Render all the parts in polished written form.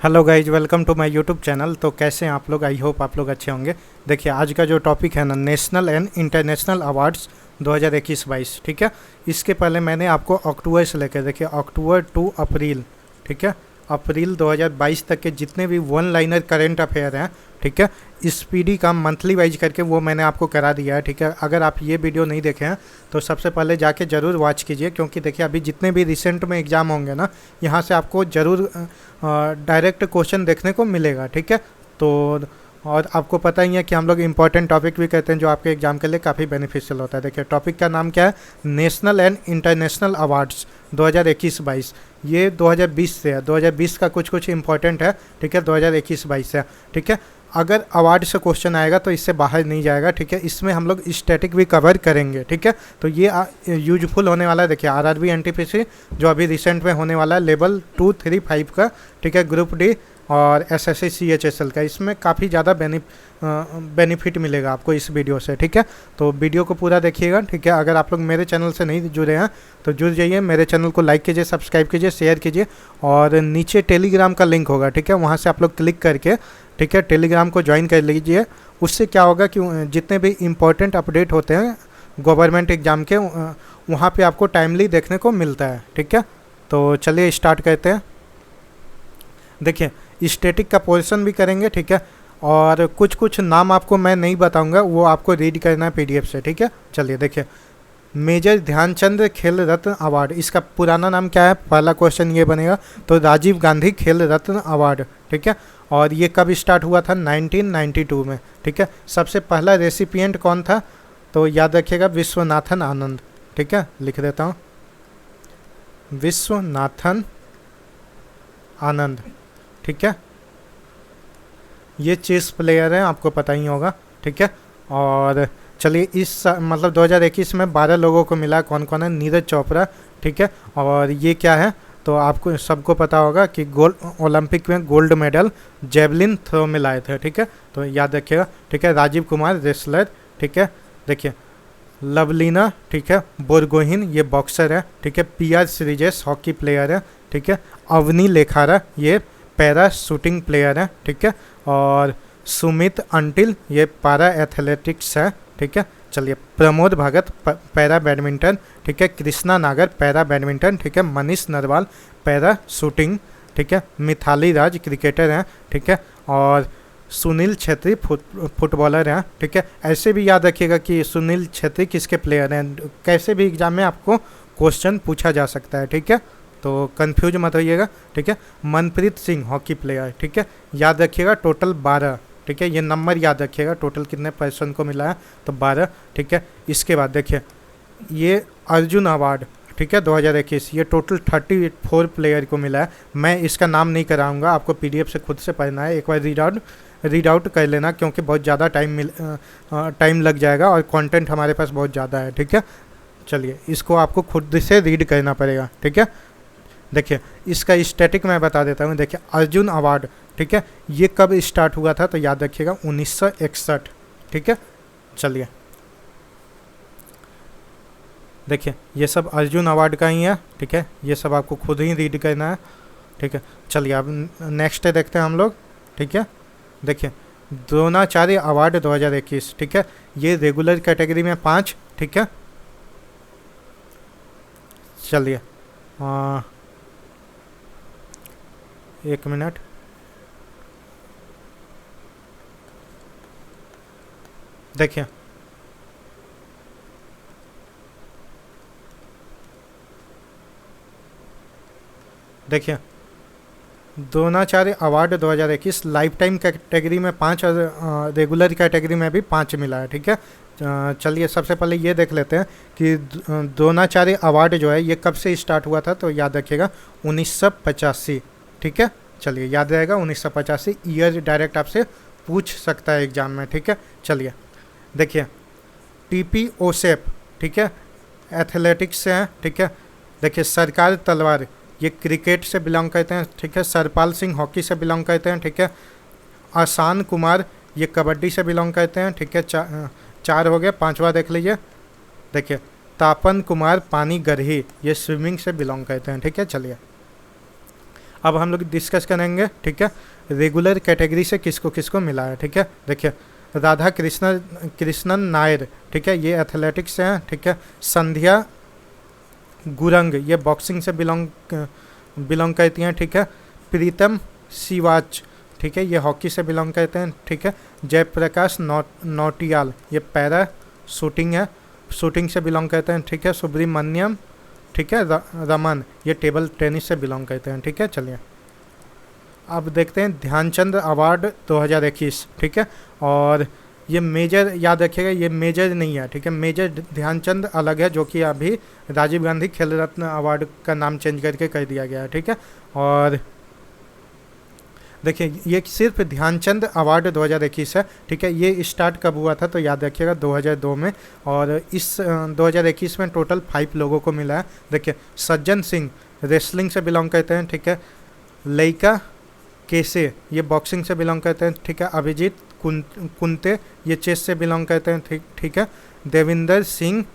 Hello guys, welcome to my YouTube channel. तो कैसे हैं आप लोग? आई होप आप लोग अच्छे होंगे। देखिए, आज का जो टॉपिक है ना, नेशनल एंड इंटरनेशनल अवार्ड्स 2021-22। ठीक है, इसके पहले मैंने आपको अक्टूबर से लेकर, देखिए, अक्टूबर टू अप्रैल, ठीक है, अप्रैल 2022 तक के जितने भी वन लाइनर करेंट अफेयर हैं, ठीक है, स्पीडी का मंथली वाइज करके वो मैंने आपको करा दिया है। ठीक है, अगर आप ये वीडियो नहीं देखे हैं तो सबसे पहले जाके ज़रूर वॉच कीजिए, क्योंकि देखिए अभी जितने भी रिसेंट में एग्ज़ाम होंगे ना, यहाँ से आपको ज़रूर डायरेक्ट क्वेश्चन देखने को मिलेगा। ठीक है, तो और आपको पता ही है कि हम लोग इंपॉर्टेंट टॉपिक भी कहते हैं जो आपके एग्जाम के लिए काफ़ी बेनिफिशियल होता है। देखिए, टॉपिक का नाम क्या है? National and international awards 2021-22। ये 2020 से है, 2020 का कुछ कुछ इंपॉर्टेंट है। ठीक है, 2021-22 से है। ठीक है, अगर अवार्ड से क्वेश्चन आएगा तो इससे बाहर नहीं जाएगा। ठीक है, इसमें हम लोग स्टैटिक भी कवर करेंगे। ठीक है, तो ये यूजफुल होने वाला है। देखिए, आरआरबी एनटीपीसी जो अभी रिसेंट में होने वाला है, लेवल 2, 3, 5 का, ठीक है, ग्रुप डी और एसएससी सीएचएसएल का, इसमें काफ़ी ज़्यादा बेनिफिट मिलेगा आपको इस वीडियो से। ठीक है, तो वीडियो को पूरा देखिएगा। ठीक है, अगर आप लोग मेरे चैनल से नहीं जुड़े हैं तो जुड़ जाइए, मेरे चैनल को लाइक कीजिए, सब्सक्राइब कीजिए, शेयर कीजिए, और नीचे टेलीग्राम का लिंक होगा। ठीक है, वहाँ से आप लोग क्लिक करके, ठीक है, टेलीग्राम को ज्वाइन कर लीजिए। उससे क्या होगा कि जितने भी इम्पोर्टेंट अपडेट होते हैं गवर्नमेंट एग्ज़ाम के, वहाँ पे आपको टाइमली देखने को मिलता है। ठीक है, तो चलिए स्टार्ट करते हैं। देखिए, स्टैटिक का पोर्शन भी करेंगे। ठीक है, और कुछ कुछ नाम आपको मैं नहीं बताऊंगा, वो आपको रीड करना है पीडीएफ से। ठीक है, चलिए देखिए, मेजर ध्यानचंद खेल रत्न अवार्ड, इसका पुराना नाम क्या है? पहला क्वेश्चन ये बनेगा, तो राजीव गांधी खेल रत्न अवार्ड। ठीक है, और ये कब स्टार्ट हुआ था? 1992 में। ठीक है, सबसे पहला रेसिपिएंट कौन था? तो याद रखिएगा, विश्वनाथन आनंद। ठीक है, लिख देता हूँ, विश्वनाथन आनंद। ठीक है, ये चेस प्लेयर हैं, आपको पता ही होगा। ठीक है, और चलिए मतलब 2021 में 12 लोगों को मिला। कौन कौन है? नीरज चोपड़ा। ठीक है, और ये क्या है? तो आपको सबको पता होगा कि ओलंपिक में गोल्ड मेडल जेवलिन थ्रो में लाए थे। ठीक है, तो याद रखिएगा। ठीक है, राजीव कुमार रेसलर। ठीक है, देखिए, लवलीना, ठीक है, बोरगोहिन, ये बॉक्सर है। ठीक है, पीआर श्रीजेश हॉकी प्लेयर है। ठीक है, अवनी लेखारा, ये पैरा शूटिंग प्लेयर है। ठीक है, और सुमित अंटिल, ये पैरा एथलेटिक्स है। ठीक है, चलिए, प्रमोद भगत पैरा बैडमिंटन। ठीक है, कृष्णा नागर पैरा बैडमिंटन। ठीक है, मनीष नरवाल पैरा शूटिंग। ठीक है, मिथाली राज क्रिकेटर हैं। ठीक है, और सुनील छेत्री फुटबॉलर हैं। ठीक है, ऐसे भी याद रखिएगा कि सुनील छेत्री किसके प्लेयर हैं, कैसे भी एग्जाम में आपको क्वेश्चन पूछा जा सकता है। ठीक है, तो कंफ्यूज मत होइएगा। ठीक है, मनप्रीत सिंह हॉकी प्लेयर। ठीक है, याद रखिएगा, टोटल 12। ठीक है, ये नंबर याद रखिएगा, टोटल कितने पर्सन को मिला है, तो 12। ठीक है, इसके बाद देखिए, ये अर्जुन अवार्ड, ठीक है, 2021, ये टोटल 34 प्लेयर को मिला है। मैं इसका नाम नहीं कराऊंगा, आपको पीडीएफ से खुद से पढ़ना है। एक बार रीड आउट कर लेना, क्योंकि बहुत ज़्यादा टाइम लग जाएगा और कंटेंट हमारे पास बहुत ज़्यादा है। ठीक है, चलिए, इसको आपको खुद से रीड करना पड़ेगा। ठीक है, देखिए, इसका स्टैटिक मैं बता देता हूँ। देखिए, अर्जुन अवार्ड, ठीक है, ये कब स्टार्ट हुआ था? तो याद रखिएगा, 1961। ठीक है, चलिए, देखिए, ये सब अर्जुन अवार्ड का ही है। ठीक है, ये सब आपको खुद ही रीड करना है। ठीक है, चलिए, अब नेक्स्ट देखते हैं हम लोग। ठीक है, देखिए, द्रोणाचार्य अवार्ड 2021। ठीक है, ये रेगुलर कैटेगरी में 5। ठीक है, चलिए, एक मिनट, देखिए, देखिए, Dronacharya award 2021 life time category में 5 और रेगुलर कैटेगरी में भी 5 मिला है। ठीक है, चलिए, सबसे पहले ये देख लेते हैं कि द्रोणाचार्य अवार्ड जो है ये कब से स्टार्ट हुआ था। तो याद रखिएगा, 1985। ठीक है, चलिए, याद रहेगा 1985, ईयर डायरेक्ट आपसे पूछ सकता है एग्जाम में। ठीक है, चलिए, देखिए, टीपी ओसेप, ठीक है, एथलेटिक्स से हैं। ठीक है, देखिए, सरकार तलवार, ये क्रिकेट से बिलोंग करते हैं। ठीक है, सरपाल सिंह हॉकी से बिलोंग करते हैं। ठीक है, आसान कुमार, ये कबड्डी से बिलोंग करते हैं। ठीक है, चार हो गए, पांचवा देख लीजिए। देखिए, तापन कुमार पानी गरही, ये स्विमिंग से बिलोंग करते हैं। ठीक है, चलिए, अब हम लोग डिस्कस करेंगे, ठीक है, रेगुलर कैटेगरी से किसको किसको मिला है, ठीक है। देखिए राधा कृष्णन नायर, ठीक है, ये एथलेटिक्स से हैं, ठीक है। संध्या गुरंग, ये बॉक्सिंग से बिलोंग करती हैं, ठीक है। प्रीतम सिवाच, ठीक है, ये हॉकी से बिलोंग करते हैं, ठीक है। जयप्रकाश नौटियाल, ये पैरा शूटिंग है, शूटिंग से बिलोंग करते हैं, ठीक है। सुब्रमण्यम, ठीक है, रमन, ये टेबल टेनिस से बिलोंग करते हैं, ठीक है। चलिए अब देखते हैं ध्यानचंद अवार्ड 2021, ठीक है। और ये मेजर याद रखिएगा, ये मेजर नहीं है, ठीक है। मेजर ध्यानचंद अलग है, जो कि अभी राजीव गांधी खेल रत्न अवार्ड का नाम चेंज करके कर दिया गया है, ठीक है। और देखिए ये सिर्फ ध्यानचंद अवार्ड 2021 है, ठीक है। ये स्टार्ट कब हुआ था तो याद रखिएगा 2002 में, और इस 2021 में टोटल 5 लोगों को मिला है। देखिए सज्जन सिंह रेसलिंग से बिलोंग करते हैं, ठीक है। लइका केसे, ये बॉक्सिंग से बिलोंग करते हैं, ठीक है। अभिजीत कुंते, ये चेस से बिलोंग करते हैं, ठीक है। देविंदर सिंह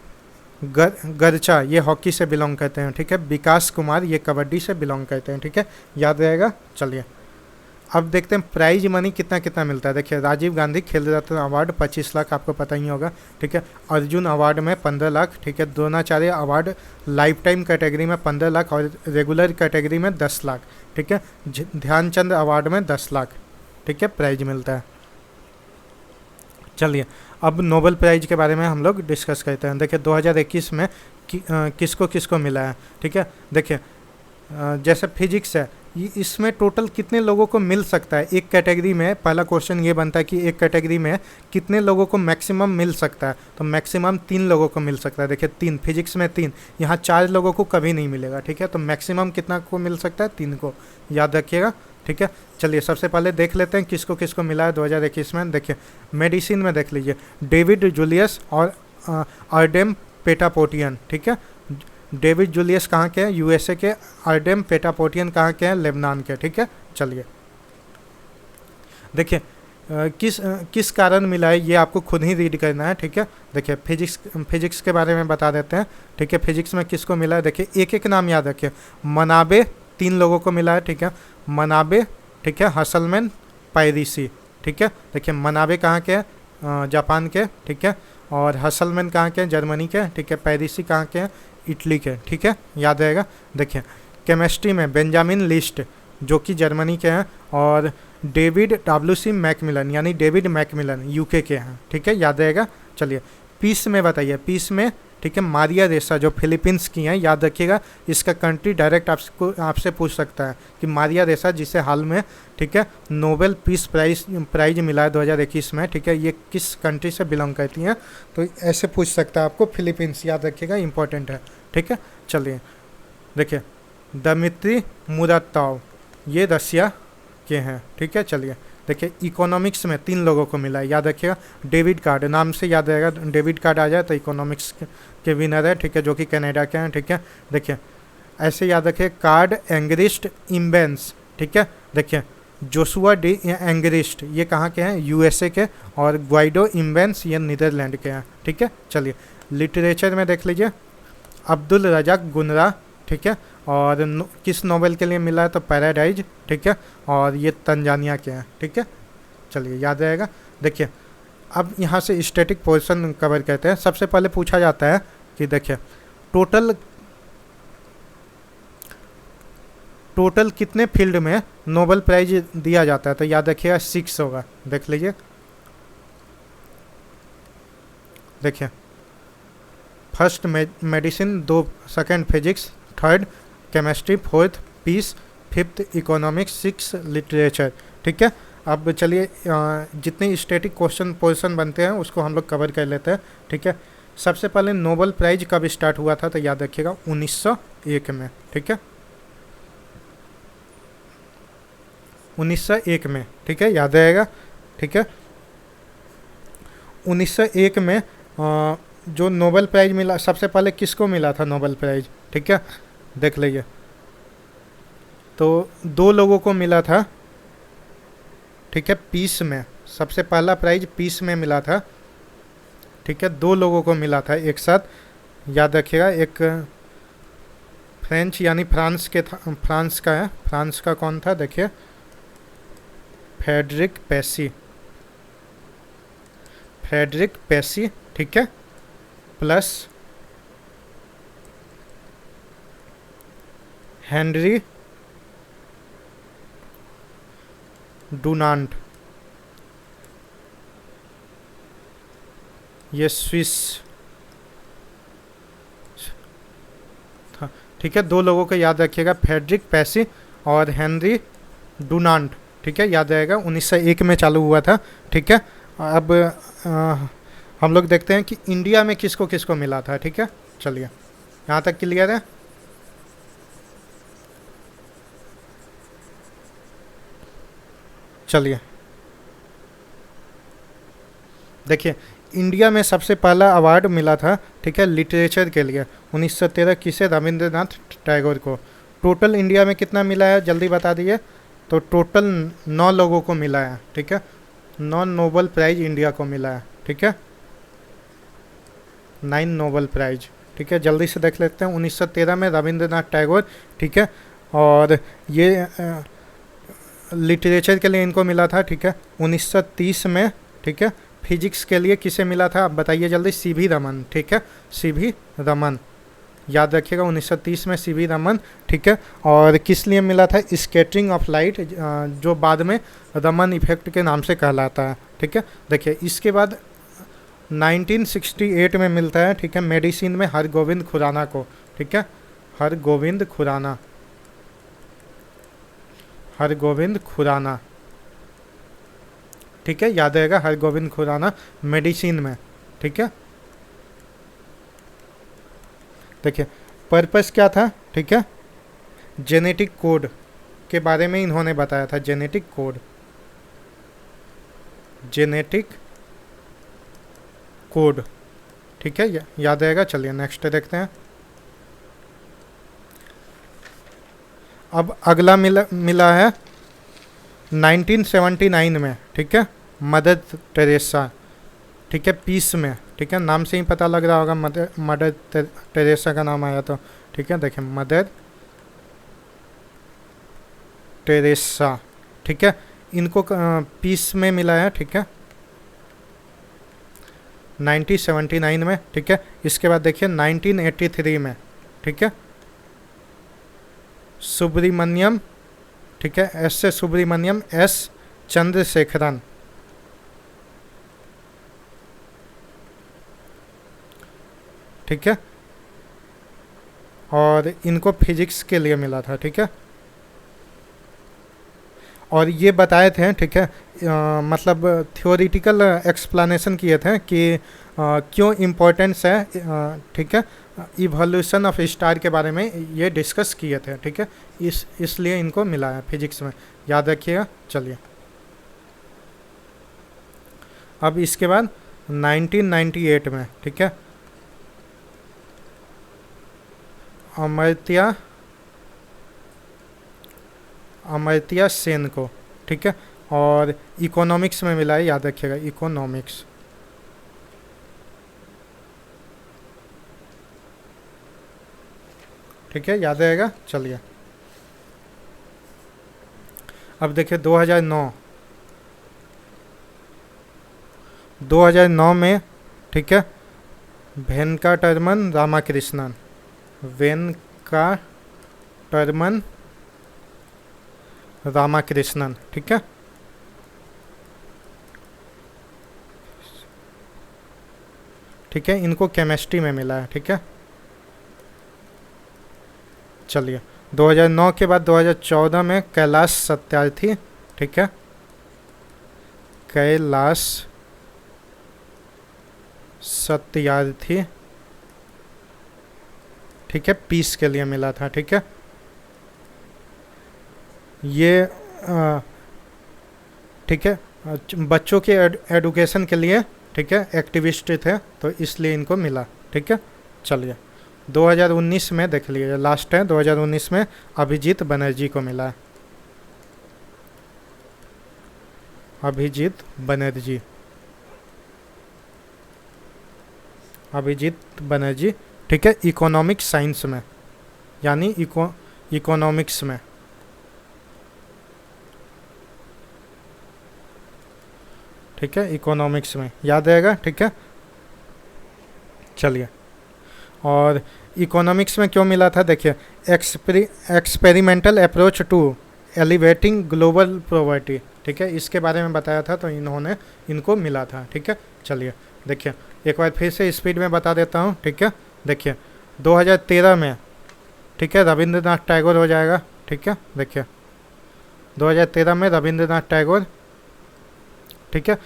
गरचा, ये हॉकी से बिलोंग करते हैं, ठीक है। विकास कुमार, ये कबड्डी से बिलोंग करते हैं, ठीक है, याद रहेगा। चलिए अब देखते हैं प्राइज मनी कितना कितना मिलता है। देखिए राजीव गांधी खेल रत्न अवार्ड 25 लाख, आपको पता ही होगा, ठीक है। अर्जुन अवार्ड में 15 लाख, ठीक है। Dronacharya award life time category में 15 लाख और रेगुलर कैटेगरी में 10 लाख, ठीक है। ध्यानचंद अवार्ड में 10 लाख, ठीक है, प्राइज मिलता है। चलिए अब नोबेल प्राइज के बारे में हम लोग डिस्कस करते हैं। देखिए 2021 में किसको किसको मिला है, ठीक है। देखिए जैसे फिजिक्स है, इसमें टोटल कितने लोगों को मिल सकता है एक कैटेगरी में। पहला क्वेश्चन ये बनता है कि एक कैटेगरी में कितने लोगों को मैक्सिमम मिल सकता है, तो मैक्सिमम 3 लोगों को मिल सकता है। देखिए 3, फिजिक्स में 3, यहाँ 4 लोगों को कभी नहीं मिलेगा, ठीक है। तो मैक्सिमम कितना को मिल सकता है, 3 को, याद रखिएगा, ठीक है। चलिए सबसे पहले देख लेते हैं किसको किसको मिला है 2021 में। देखिए मेडिसिन में देख लीजिए, डेविड जूलियस और आर्डेम पेटापोटियन, ठीक है। डेविड जूलियस कहाँ के हैं, यूएसए के। आर्डेम पेटापोटियन कहाँ के हैं, लेबनान के, ठीक है। चलिए देखिए किस कारण मिला है ये आपको खुद ही रीड करना है, ठीक है। देखिए फिजिक्स के बारे में बता देते हैं, ठीक है। फिजिक्स में किसको मिला है, देखिए एक एक नाम याद रखिए। मनाबे 3 लोगों को मिला है, ठीक है। मनाबे, ठीक है। हसलमैन पायरीसी, ठीक है। देखिए मनाबे कहाँ के हैं, जापान के, ठीक है। और हसलमैन कहाँ के हैं, जर्मनी के, ठीक है। पायरीसी कहाँ के हैं, इटली के, ठीक है, याद रहेगा। देखिए केमिस्ट्री में बेंजामिन लिस्ट, जो कि जर्मनी के हैं, और डेविड WC मैकमिलन, यानी डेविड मैकमिलन यूके के हैं, ठीक है, याद रहेगा। चलिए पीस में बताइए, पीस में, ठीक है, मारिया रेसा जो फिलीपींस की हैं, याद रखिएगा। इसका कंट्री डायरेक्ट आपसे पूछ सकता है कि मारिया रेसा, जिसे हाल में, ठीक है, नोबेल पीस प्राइज मिला है 2021 में, ठीक है, ये किस कंट्री से बिलोंग करती हैं, तो ऐसे पूछ सकता है आपको। फिलीपींस, याद रखिएगा, इंपॉर्टेंट है, ठीक है। चलिए देखिए दमित्री मुरातोव, ये रसिया के हैं, ठीक है। चलिए देखिए इकोनॉमिक्स में 3 लोगों को मिला है, याद रखिएगा। डेविड कार्ड, नाम से याद रहेगा, डेविड कार्ड आ जाए तो इकोनॉमिक्स के विनर है, ठीक है, जो कि कनाडा के हैं, ठीक है। देखिए ऐसे याद रखिए, कार्ड एंग्रिस्ट इम्बेंस, ठीक है। देखिए जोशुआ डी एंग्रिस्ट, ये कहाँ के हैं, यूएसए के। और ग्वाइडो इम्बेंस, ये नीदरलैंड के हैं, ठीक है। चलिए लिटरेचर में देख लीजिए, अब्दुल रजाक गुनरा, ठीक है। और किस नोबेल के लिए मिला है, तो पैराडाइज, ठीक है। और ये तंजानिया के हैं, ठीक है। चलिए याद रहेगा। देखिए अब यहाँ से स्टैटिक पोजीशन कवर करते हैं। सबसे पहले पूछा जाता है कि देखिए टोटल कितने फील्ड में नोबेल प्राइज दिया जाता है, तो याद रखिएगा 6 होगा। देख लीजिए, देखिए first medicine, 2 second physics, 3rd chemistry, 4th peace, 5th economics, 6 literature, ठीक है। अब चलिए जितने स्टैटिक क्वेश्चन पोजीशन बनते हैं उसको हम लोग कवर कर लेते हैं, ठीक है। सबसे पहले नोबेल प्राइज कब स्टार्ट हुआ था, तो याद रखिएगा 1901 में, ठीक है, 1901 में, ठीक है, याद रहेगा, ठीक है। 1901 में जो नोबेल प्राइज मिला, सबसे पहले किसको मिला था नोबेल प्राइज, ठीक है, देख लीजिए। तो 2 लोगों को मिला था, ठीक है, पीस में। सबसे पहला प्राइज पीस में मिला था, ठीक है। 2 लोगों को मिला था एक साथ, याद रखिएगा। एक फ्रेंच यानी फ्रांस के फ्रांस का है। फ्रांस का कौन था देखिए, फ्रेडरिक पेसी। फ्रेडरिक पेसी, ठीक है, प्लस हेनरी डुनांट, ये स्विस था, ठीक है। दो लोगों को याद रखिएगा, फ्रेडरिक पेसी और हेनरी डुनांट, ठीक है, याद रहेगा। 1901 में चालू हुआ था, ठीक है। अब हम लोग देखते हैं कि इंडिया में किसको किसको मिला था, ठीक है। चलिए, यहाँ तक क्लियर है। चलिए देखिए, इंडिया में सबसे पहला अवार्ड मिला था, ठीक है, लिटरेचर के लिए 1913 किसे, रविंद्रनाथ टैगोर को। टोटल इंडिया में कितना मिला है जल्दी बता दीजिए। तो टोटल 9 लोगों को मिला है, ठीक है। 9 नोबल प्राइज इंडिया को मिला है, ठीक है। 9 नोबल प्राइज, ठीक है। जल्दी से देख लेते हैं। 1913 में रविंद्रनाथ टैगोर, ठीक है। और ये लिटरेचर के लिए इनको मिला था, ठीक है। 1930 में, ठीक है। फिजिक्स के लिए किसे मिला था आप बताइए जल्दी। सीवी रमन, ठीक है, सीवी रमन, याद रखिएगा। 1930 में सीवी रमन, ठीक है। और किस लिए मिला था, स्कैटरिंग ऑफ लाइट, जो बाद में रमन इफेक्ट के नाम से कहलाता है, ठीक है। देखिए, इसके बाद 1968 में मिलता है, ठीक है, मेडिसिन में हरगोविंद खुराना को, ठीक है। हरगोविंद खुराना, हरगोविंद खुराना, ठीक है, याद रहेगा। हरगोविंद खुराना मेडिसिन में, ठीक है। देखिए, पर्पस क्या था, ठीक है। जेनेटिक कोड के बारे में इन्होंने बताया था। जेनेटिक कोड, जेनेटिक कोड, ठीक है, याद रहेगा। चलिए नेक्स्ट देखते हैं। अब अगला मिला है 1979 में, ठीक है, मदर टेरेसा, ठीक है, पीस में, ठीक है। नाम से ही पता लग रहा होगा मदर टेरेसा का नाम आया तो, ठीक है। देखिए, मदर टेरेसा, ठीक है, इनको पीस में मिला है, ठीक है, 1979 में, ठीक है। इसके बाद देखिए 1983 में, ठीक है, सुब्रमण्यम, ठीक है, एस से सुब्रमण्यम, एस चंद्रशेखरन, ठीक है। और इनको फिजिक्स के लिए मिला था, ठीक है। और ये बताए थे, ठीक है, मतलब थ्योरेटिकल एक्सप्लेनेशन किए थे कि क्यों इम्पोर्टेंस है, ठीक है, इवोल्यूशन ऑफ स्टार के बारे में ये डिस्कस किए थे, ठीक है। इसलिए इनको मिला है फिजिक्स में, याद रखिएगा। चलिए, अब इसके बाद 1998 में, ठीक है, अमर्त्य सेन को, ठीक है। और इकोनॉमिक्स में मिला है, याद रखिएगा, इकोनॉमिक्स, ठीक है, याद रहेगा। चलिए, अब देखिए 2009 में, ठीक है, वेंकटरमन रामाकृष्णन, वेंकटरमन रामाकृष्णन, ठीक है। ठीक है, इनको केमिस्ट्री में मिला है, ठीक है। चलिए, 2009 के बाद 2014 में कैलाश सत्यार्थी, ठीक है, कैलाश सत्यार्थी, ठीक है, पीस के लिए मिला था, ठीक है। ये ठीक है, बच्चों के एडुकेशन के लिए, ठीक है, एक्टिविस्ट थे, तो इसलिए इनको मिला, ठीक है। चलिए, 2019 में देख लीजिए, लास्ट है, 2019 में अभिजीत बनर्जी को मिला है। अभिजीत बनर्जी, अभिजीत बनर्जी, ठीक है, इकोनॉमिक साइंस में, यानी इकोनॉमिक्स में। ठीक है, इकोनॉमिक्स में याद रहेगा। ठीक है, चलिए, और इकोनॉमिक्स में क्यों मिला था देखिए, experimental approach to alleviating global poverty. ठीक है, इसके बारे में बताया था, तो इन्होंने इनको मिला था। ठीक है, चलिए देखिए एक बार फिर से स्पीड में बता देता हूँ। ठीक है, देखिए 2013 में, ठीक है, रविंद्रनाथ टैगोर हो जाएगा। ठीक है, देखिए 2013 में रविंद्रनाथ टैगोर। ठीक है,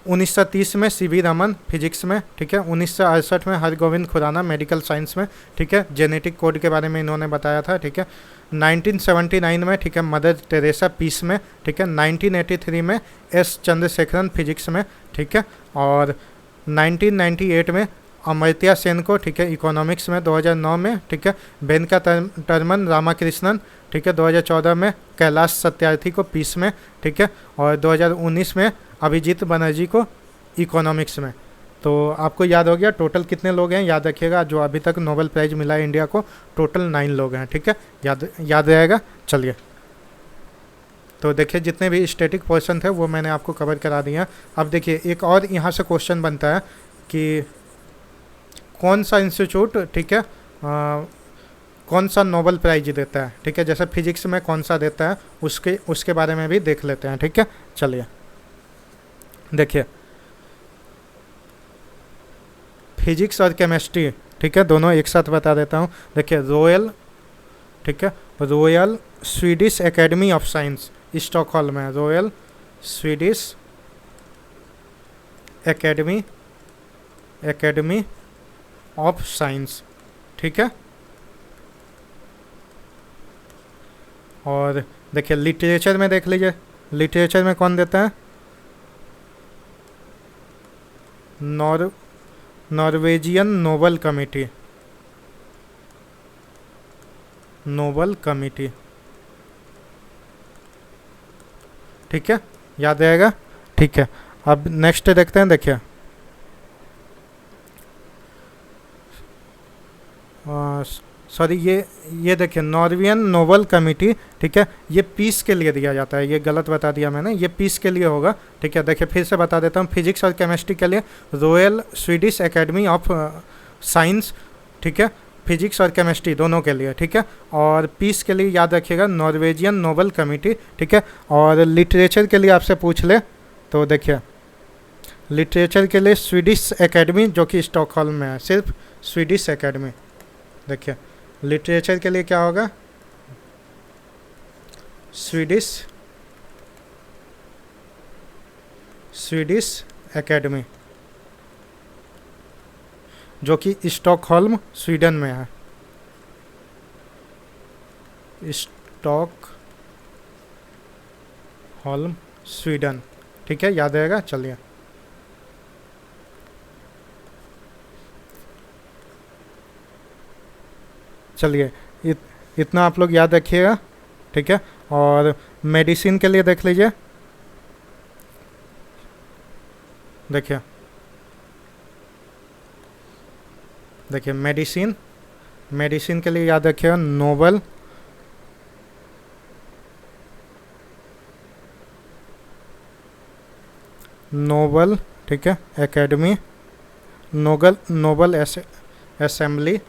1930 में सीवी रमन फिजिक्स में। ठीक है, 1968 में हरगोविंद खुराना मेडिकल साइंस में। ठीक है, जेनेटिक कोड के बारे में इन्होंने बताया था। ठीक है, 1979 में, ठीक है, मदर टेरेसा पीस में। ठीक है, 1983 में एस चंद्रशेखरन फिजिक्स में। ठीक है, और 1998 में अमर्त्य सेन को, ठीक है, इकोनॉमिक्स में। 2009 में, ठीक है, वेंकटा टर्मन रामाकृष्णन। ठीक है, 2014 में कैलाश सत्यार्थी को पीस में। ठीक है, और 2019 में अभिजीत बनर्जी को इकोनॉमिक्स में। तो आपको याद हो गया टोटल कितने लोग हैं, याद रखिएगा। जो अभी तक नोबेल प्राइज़ मिला है इंडिया को, टोटल 9 लोग हैं। ठीक है, याद रहेगा। चलिए, तो देखिए जितने भी स्टैटिक पोर्शन थे वो मैंने आपको कवर करा दिया। अब देखिए एक और यहाँ से क्वेश्चन बनता है कि कौन सा इंस्टीट्यूट, ठीक है, कौन सा नोबेल प्राइज देता है। ठीक है, जैसे फिजिक्स में कौन सा देता है, उसके बारे में भी देख लेते हैं। ठीक है, चलिए देखिए फिजिक्स और केमिस्ट्री, ठीक है, दोनों एक साथ बता देता हूँ। देखिए रॉयल, ठीक है, royal Swedish academy of science Stockholm है। Royal Swedish academy of science. ठीक है, और देखिए लिटरेचर में देख लीजिए, लिटरेचर में कौन देता है, नॉर्वेजियन नोबेल कमिटी। ठीक है, याद रहेगा। ठीक है, अब नेक्स्ट देखते हैं। देखिए सॉरी, ये देखिए नॉर्वेजियन नोबेल कमिटी। ठीक है, ये पीस के लिए दिया जाता है, ये गलत बता दिया मैंने, ये पीस के लिए होगा। ठीक है, देखिए फिर से बता देता हूँ, फिजिक्स और केमिस्ट्री के लिए royal Swedish academy of science. ठीक है, फिजिक्स और केमिस्ट्री दोनों के लिए। ठीक है, और पीस के लिए याद रखिएगा नॉर्वेजियन नोबेल कमिटी। ठीक है, और लिटरेचर के लिए आपसे पूछ ले तो देखिए लिटरेचर के लिए स्वीडिश एकेडमी, जो कि स्टॉकहोल्म में है, सिर्फ स्वीडिश एकेडमी। देखिए लिटरेचर के लिए क्या होगा, स्वीडिश एकेडमी, जो कि स्टॉकहोल्म स्वीडन में है। Stockholm Sweden. ठीक है, याद रहेगा। चलिए इतना आप लोग याद रखिएगा। ठीक है, और मेडिसिन के लिए देख लीजिए। देखिए मेडिसिन के लिए याद रखिएगा नोबेल, ठीक है, academy, Nobel assembly,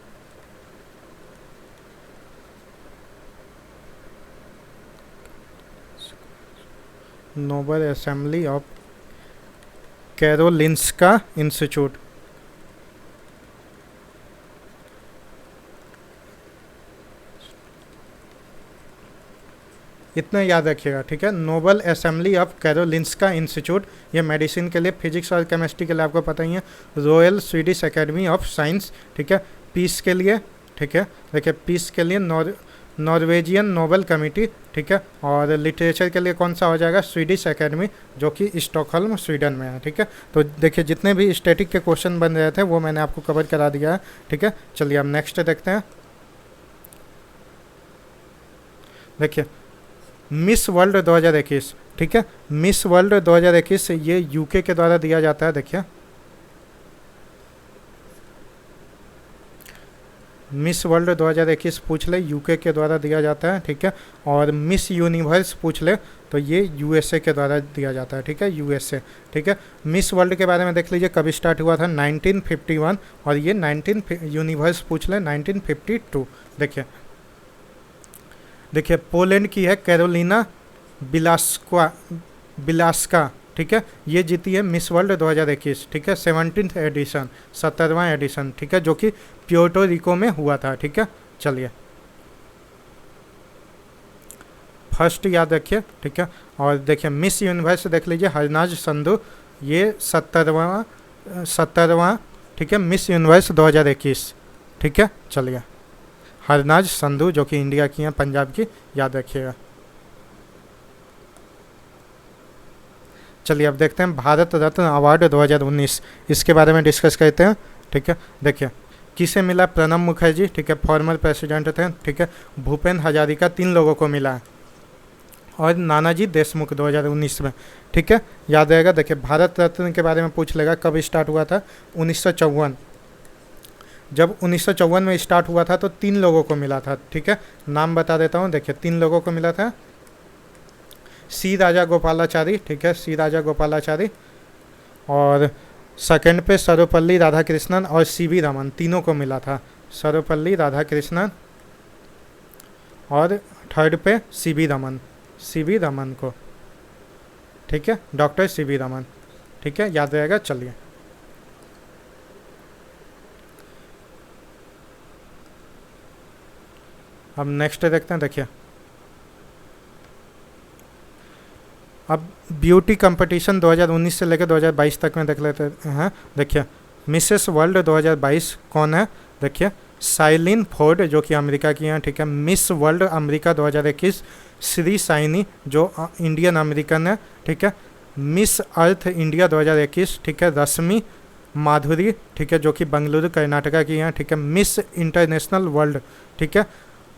Nobel assembly of Karolinska institute. इतना याद रखिएगा। ठीक है, Nobel assembly of Karolinska institute, ये मेडिसिन के लिए। फिजिक्स और केमिस्ट्री के लिए आपको पता ही है royal Swedish academy of science. ठीक है, पीस के लिए, ठीक है, देखिए पीस के लिए नॉर्वेजियन नोबेल कमिटी। ठीक है, और लिटरेचर के लिए कौन सा हो जाएगा, स्वीडिश एकेडमी, जो कि स्टॉकहोल्म स्वीडन में है। ठीक है, तो देखिए जितने भी स्टैटिक के क्वेश्चन बन रहे थे वो मैंने आपको कवर करा दिया है। ठीक है, चलिए अब नेक्स्ट देखते हैं। देखिए मिस वर्ल्ड 2021, ठीक है, मिस वर्ल्ड 2021 ये यूके के द्वारा दिया जाता है। देखिए मिस वर्ल्ड 2021 पूछ ले यूके के द्वारा दिया जाता है, ठीक है। और मिस यूनिवर्स पूछ ले तो ये यूएसए के द्वारा दिया जाता है, ठीक है, यूएसए, ठीक है। मिस वर्ल्ड के बारे में देख लीजिए कभी स्टार्ट हुआ था 1951 और ये 19 यूनिवर्स पूछ ले 1952। देखिए पोलैंड की है कैरोलिना बिलास्का, ठीक है, ये जीती है मिस वर्ल्ड 2021, ठीक है, 17th एडिशन, 17वां एडिशन, ठीक है, जो कि प्योर्टो रिको में हुआ था, ठीक है। चलिए फर्स्ट याद रखिए, ठीक है। और देखिए मिस यूनिवर्स देख लीजिए हरनाज संधू, ये 17वां, ठीक है, मिस यूनिवर्स 2021, ठीक है। चलिए हरनाज संधू जो कि इंडिया की हैं, पंजाब की, याद रखिएगा। चलिए अब देखते हैं भारत रत्न अवार्ड 2019, इसके बारे में डिस्कस करते हैं, ठीक है। देखिए किसे मिला, प्रणब मुखर्जी, ठीक है, फॉर्मर प्रेसिडेंट थे, ठीक है। भूपेन हजारिका, 3 लोगों को मिला है। और नानाजी देशमुख 2019 में, ठीक है, याद रहेगा। देखिए भारत रत्न के बारे में पूछ लेगा कब स्टार्ट हुआ था, 1954। जब 1954 में स्टार्ट हुआ था तो 3 लोगों को मिला था, ठीक है। नाम बता देता हूँ, देखिए 3 लोगों को मिला था। सी राजा गोपालाचारी, ठीक है, सी राजा गोपालाचारी। और सेकंड पे सर्वपल्ली राधाकृष्णन और सीवी रमन, तीनों को मिला था, सर्वपल्ली राधाकृष्णन। और थर्ड पे सीवी रमन को, ठीक है, डॉक्टर सीवी रमन, ठीक है, याद रहेगा। चलिए अब नेक्स्ट देखते हैं। देखिए अब ब्यूटी कंपटीशन 2019 से लेकर 2022 तक में देख लेते हैं। देखिए मिसेस वर्ल्ड 2022 कौन है, देखिए साइलिन फोर्ड जो कि अमेरिका की हैं, ठीक है। Miss world America 2021 Shri Saini जो इंडियन अमेरिकन है, ठीक है। मिस अर्थ इंडिया 2021, ठीक है, रश्मि माधुरी, ठीक है, जो कि बेंगलुरु कर्नाटका की हैं, ठीक है। मिस इंटरनेशनल वर्ल्ड, ठीक है,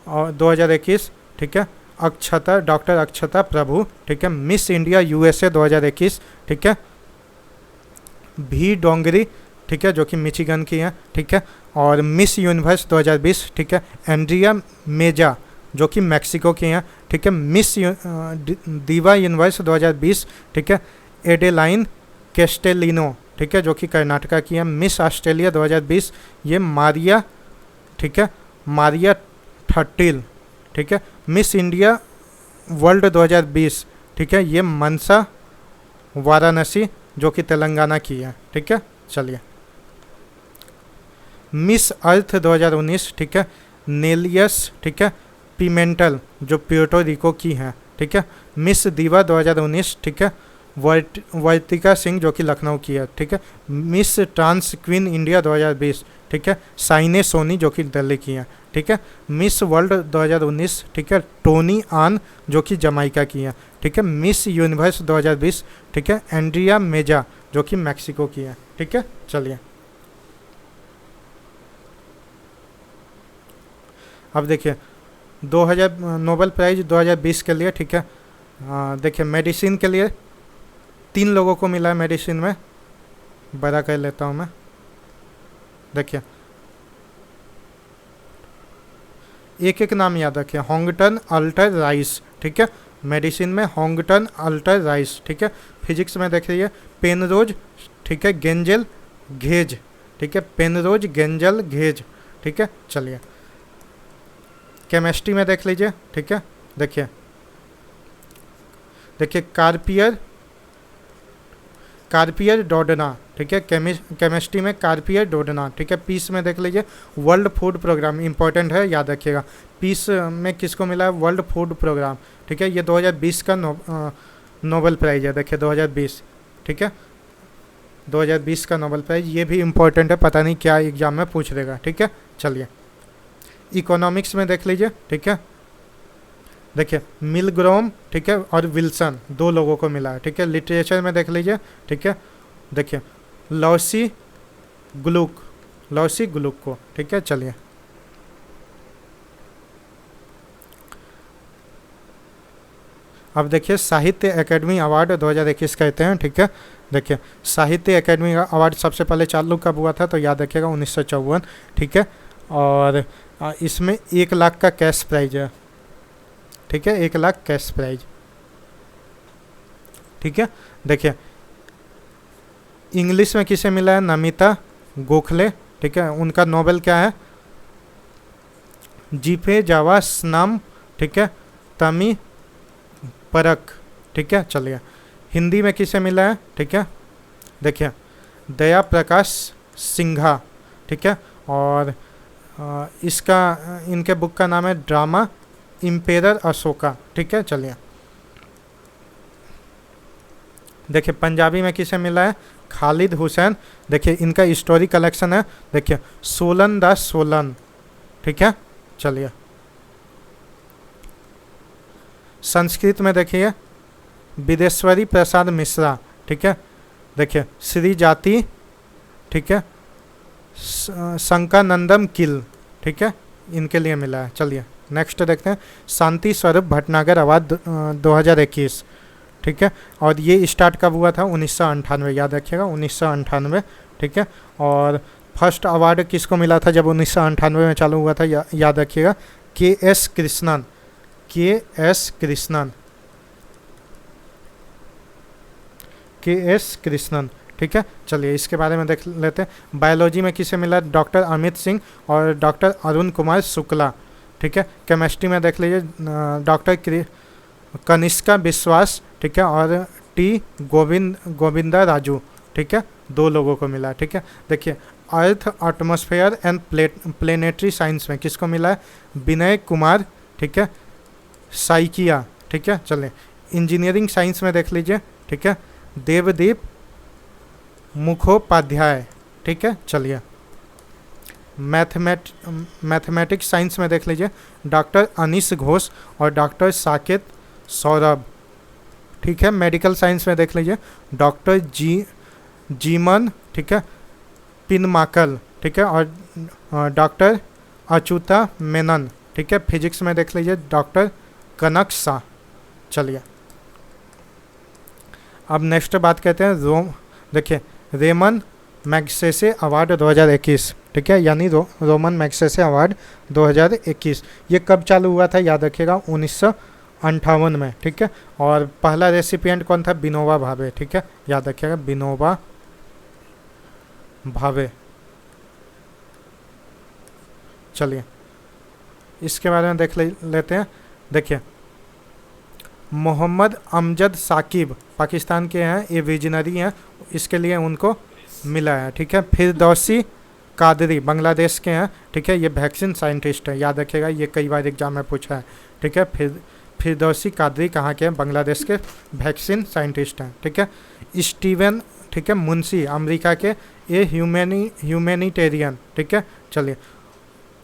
और 2021, ठीक है, अक्षता, डॉक्टर अक्षता प्रभु, ठीक है। मिस इंडिया यूएसए 2021, ठीक है, भी डोंगरी, ठीक है, जो कि मिचिगन की हैं, ठीक है। और मिस यूनिवर्स 2020, ठीक है, एंड्रिया मेजा जो कि मैक्सिको की हैं, ठीक है। मिस दीवा यूनिवर्स 2020, ठीक है, एडेलाइन कैस्टेलिनो, ठीक है, जो कि कर्नाटका की हैं। मिस ऑस्ट्रेलिया 2020 ये मारिया, ठीक है, मारिया ठट्टिल, ठीक है। मिस इंडिया वर्ल्ड 2020, ठीक है, ये मनसा वाराणसी जो कि तेलंगाना की है, ठीक है। चलिए मिस अर्थ 2019, ठीक है, नेलियस, ठीक है, पिमेंटल जो प्यूर्टो रिको की हैं, ठीक है। मिस दीवा 2019, ठीक है, वर्तिका सिंह जो कि लखनऊ की है, ठीक है। मिस ट्रांस क्वीन इंडिया 2020, ठीक है, साइने सोनी जो कि दिल्ली की हैं, ठीक है। मिस वर्ल्ड 2019, ठीक है, टोनी आन जो कि जमाइका की हैं, ठीक है। मिस यूनिवर्स 2020, ठीक है, एंड्रिया मेजा जो कि मैक्सिको की है, ठीक है। चलिए अब देखिए 2000 नोबेल प्राइज 2020 के लिए, ठीक है, देखिए मेडिसिन के लिए 3 लोगों को मिला है। मेडिसिन में बड़ा कर लेता हूँ मैं, देखिए एक एक नाम याद रखिए। होंगटन अल्टर राइस, ठीक है, मेडिसिन में होंगटन अल्टर राइस, ठीक है। फिजिक्स में देख लीजिए पेनरोज, ठीक है, गेंजल घेज, ठीक है, पेनरोज गेंजल घेज, ठीक है। चलिए केमिस्ट्री में देख लीजिए, ठीक है, देखिए कार्पियर डोडना, ठीक है, केमिस्ट्री में कार्पियर डोडना, ठीक है। पीस में देख लीजिए वर्ल्ड फूड प्रोग्राम, इंपॉर्टेंट है, याद रखिएगा। पीस में किसको मिला है, वर्ल्ड फूड प्रोग्राम, ठीक है। ये 2020 का नोबेल प्राइज है, देखिए 2020, ठीक है, 2020 का नोबेल प्राइज, ये भी इम्पोर्टेंट है, पता नहीं क्या एग्जाम में पूछ देगा, ठीक है। चलिए इकोनॉमिक्स में देख लीजिए, ठीक है, देखिए मिलग्रोम, ठीक है, और विल्सन 2 लोगों को मिला है, ठीक है। लिटरेचर में देख लीजिए, ठीक है, देखिए लॉसी ग्लुक को, ठीक है। चलिए अब देखिए साहित्य अकेडमी अवार्ड 2021 कहते हैं, ठीक है। देखिए साहित्य अकेडमी अवार्ड सबसे पहले चालू कब हुआ था, तो याद रखिएगा 1954, ठीक है। और इसमें 1 लाख का कैश प्राइज है, ठीक है, 1 लाख कैश प्राइज, ठीक है। देखिए इंग्लिश में किसे मिला है, नमिता गोखले, ठीक है, उनका नोबेल क्या है, जीपे जावा स्नाम, ठीक है, तमी परक, ठीक है। चलिए हिंदी में किसे मिला है, ठीक है, देखिए दया प्रकाश सिंघा, ठीक है, और इसका इनके बुक का नाम है ड्रामा इम्पेरर अशोका, ठीक है। चलिए देखिए पंजाबी में किसे मिला है, खालिद हुसैन, देखिए इनका स्टोरी कलेक्शन है, देखिए सोलन द सोलन, ठीक है। चलिए संस्कृत में देखिए विदेश्वरी प्रसाद मिश्रा, ठीक है, देखिए श्री जाति, ठीक है, शंकानंदम किल, ठीक है, इनके लिए मिला है। चलिए नेक्स्ट देखते हैं, शांति स्वरूप भटनागर अवार्ड 2021, ठीक है, और ये स्टार्ट कब हुआ था, 1998, याद रखिएगा 1998, ठीक है। और फर्स्ट अवार्ड किसको मिला था जब 1998 में चालू हुआ था, याद रखिएगा KS. Krishnan, KS. Krishnan, KS. Krishnan, ठीक है। चलिए इसके बारे में देख लेते हैं, बायोलॉजी में किसे मिला, डॉक्टर अमित सिंह और डॉक्टर अरुण कुमार शुक्ला, ठीक है। केमिस्ट्री में देख लीजिए डॉक्टर कनिष्का विश्वास, ठीक है, और टी गोविंदा राजू, ठीक है, 2 लोगों को मिला, ठीक है। देखिए earth atmosphere and planetary science में किसको मिला है, विनय कुमार, ठीक है, साइकिया, ठीक है। चलिए इंजीनियरिंग साइंस में देख लीजिए, ठीक है, देवदीप मुखोपाध्याय, ठीक है। चलिए मैथमेटिक्स साइंस में देख लीजिए डॉक्टर अनीश घोष और डॉक्टर साकेत सौरभ, ठीक है। मेडिकल साइंस में देख लीजिए डॉक्टर जीमन, ठीक है, पिनमाकल, ठीक है, और डॉक्टर अच्युता मेनन, ठीक है। फिजिक्स में देख लीजिए डॉक्टर कनक शाह। चलिए अब नेक्स्ट बात कहते हैं देखिए रेमन मैग्सेसे अवार्ड 2021, ठीक है, यानी रोमन मैग्सेसे अवार्ड 2021, ये कब चालू हुआ था, याद रखिएगा 1958 में, ठीक है। और पहला रेसिपिएंट कौन था, विनोबा भावे, ठीक है, याद रखिएगा विनोबा भावे। चलिए इसके बारे में देख लेते हैं, देखिए मोहम्मद अमजद साकिब पाकिस्तान के हैं, ये विजनरी हैं, इसके लिए उनको मिला है, ठीक है। फिरदौसी कादरी बांग्लादेश के हैं, ठीक है, ये वैक्सीन साइंटिस्ट है, याद रखिएगा ये कई बार एग्जाम में पूछा है, ठीक है। फिरदौसी कादरी कहाँ के हैं, बांग्लादेश के वैक्सीन साइंटिस्ट हैं, ठीक है। स्टीवन, ठीक है, मुंशी अमेरिका के, ये ह्यूमैनिटेरियन, ठीक है। चलिए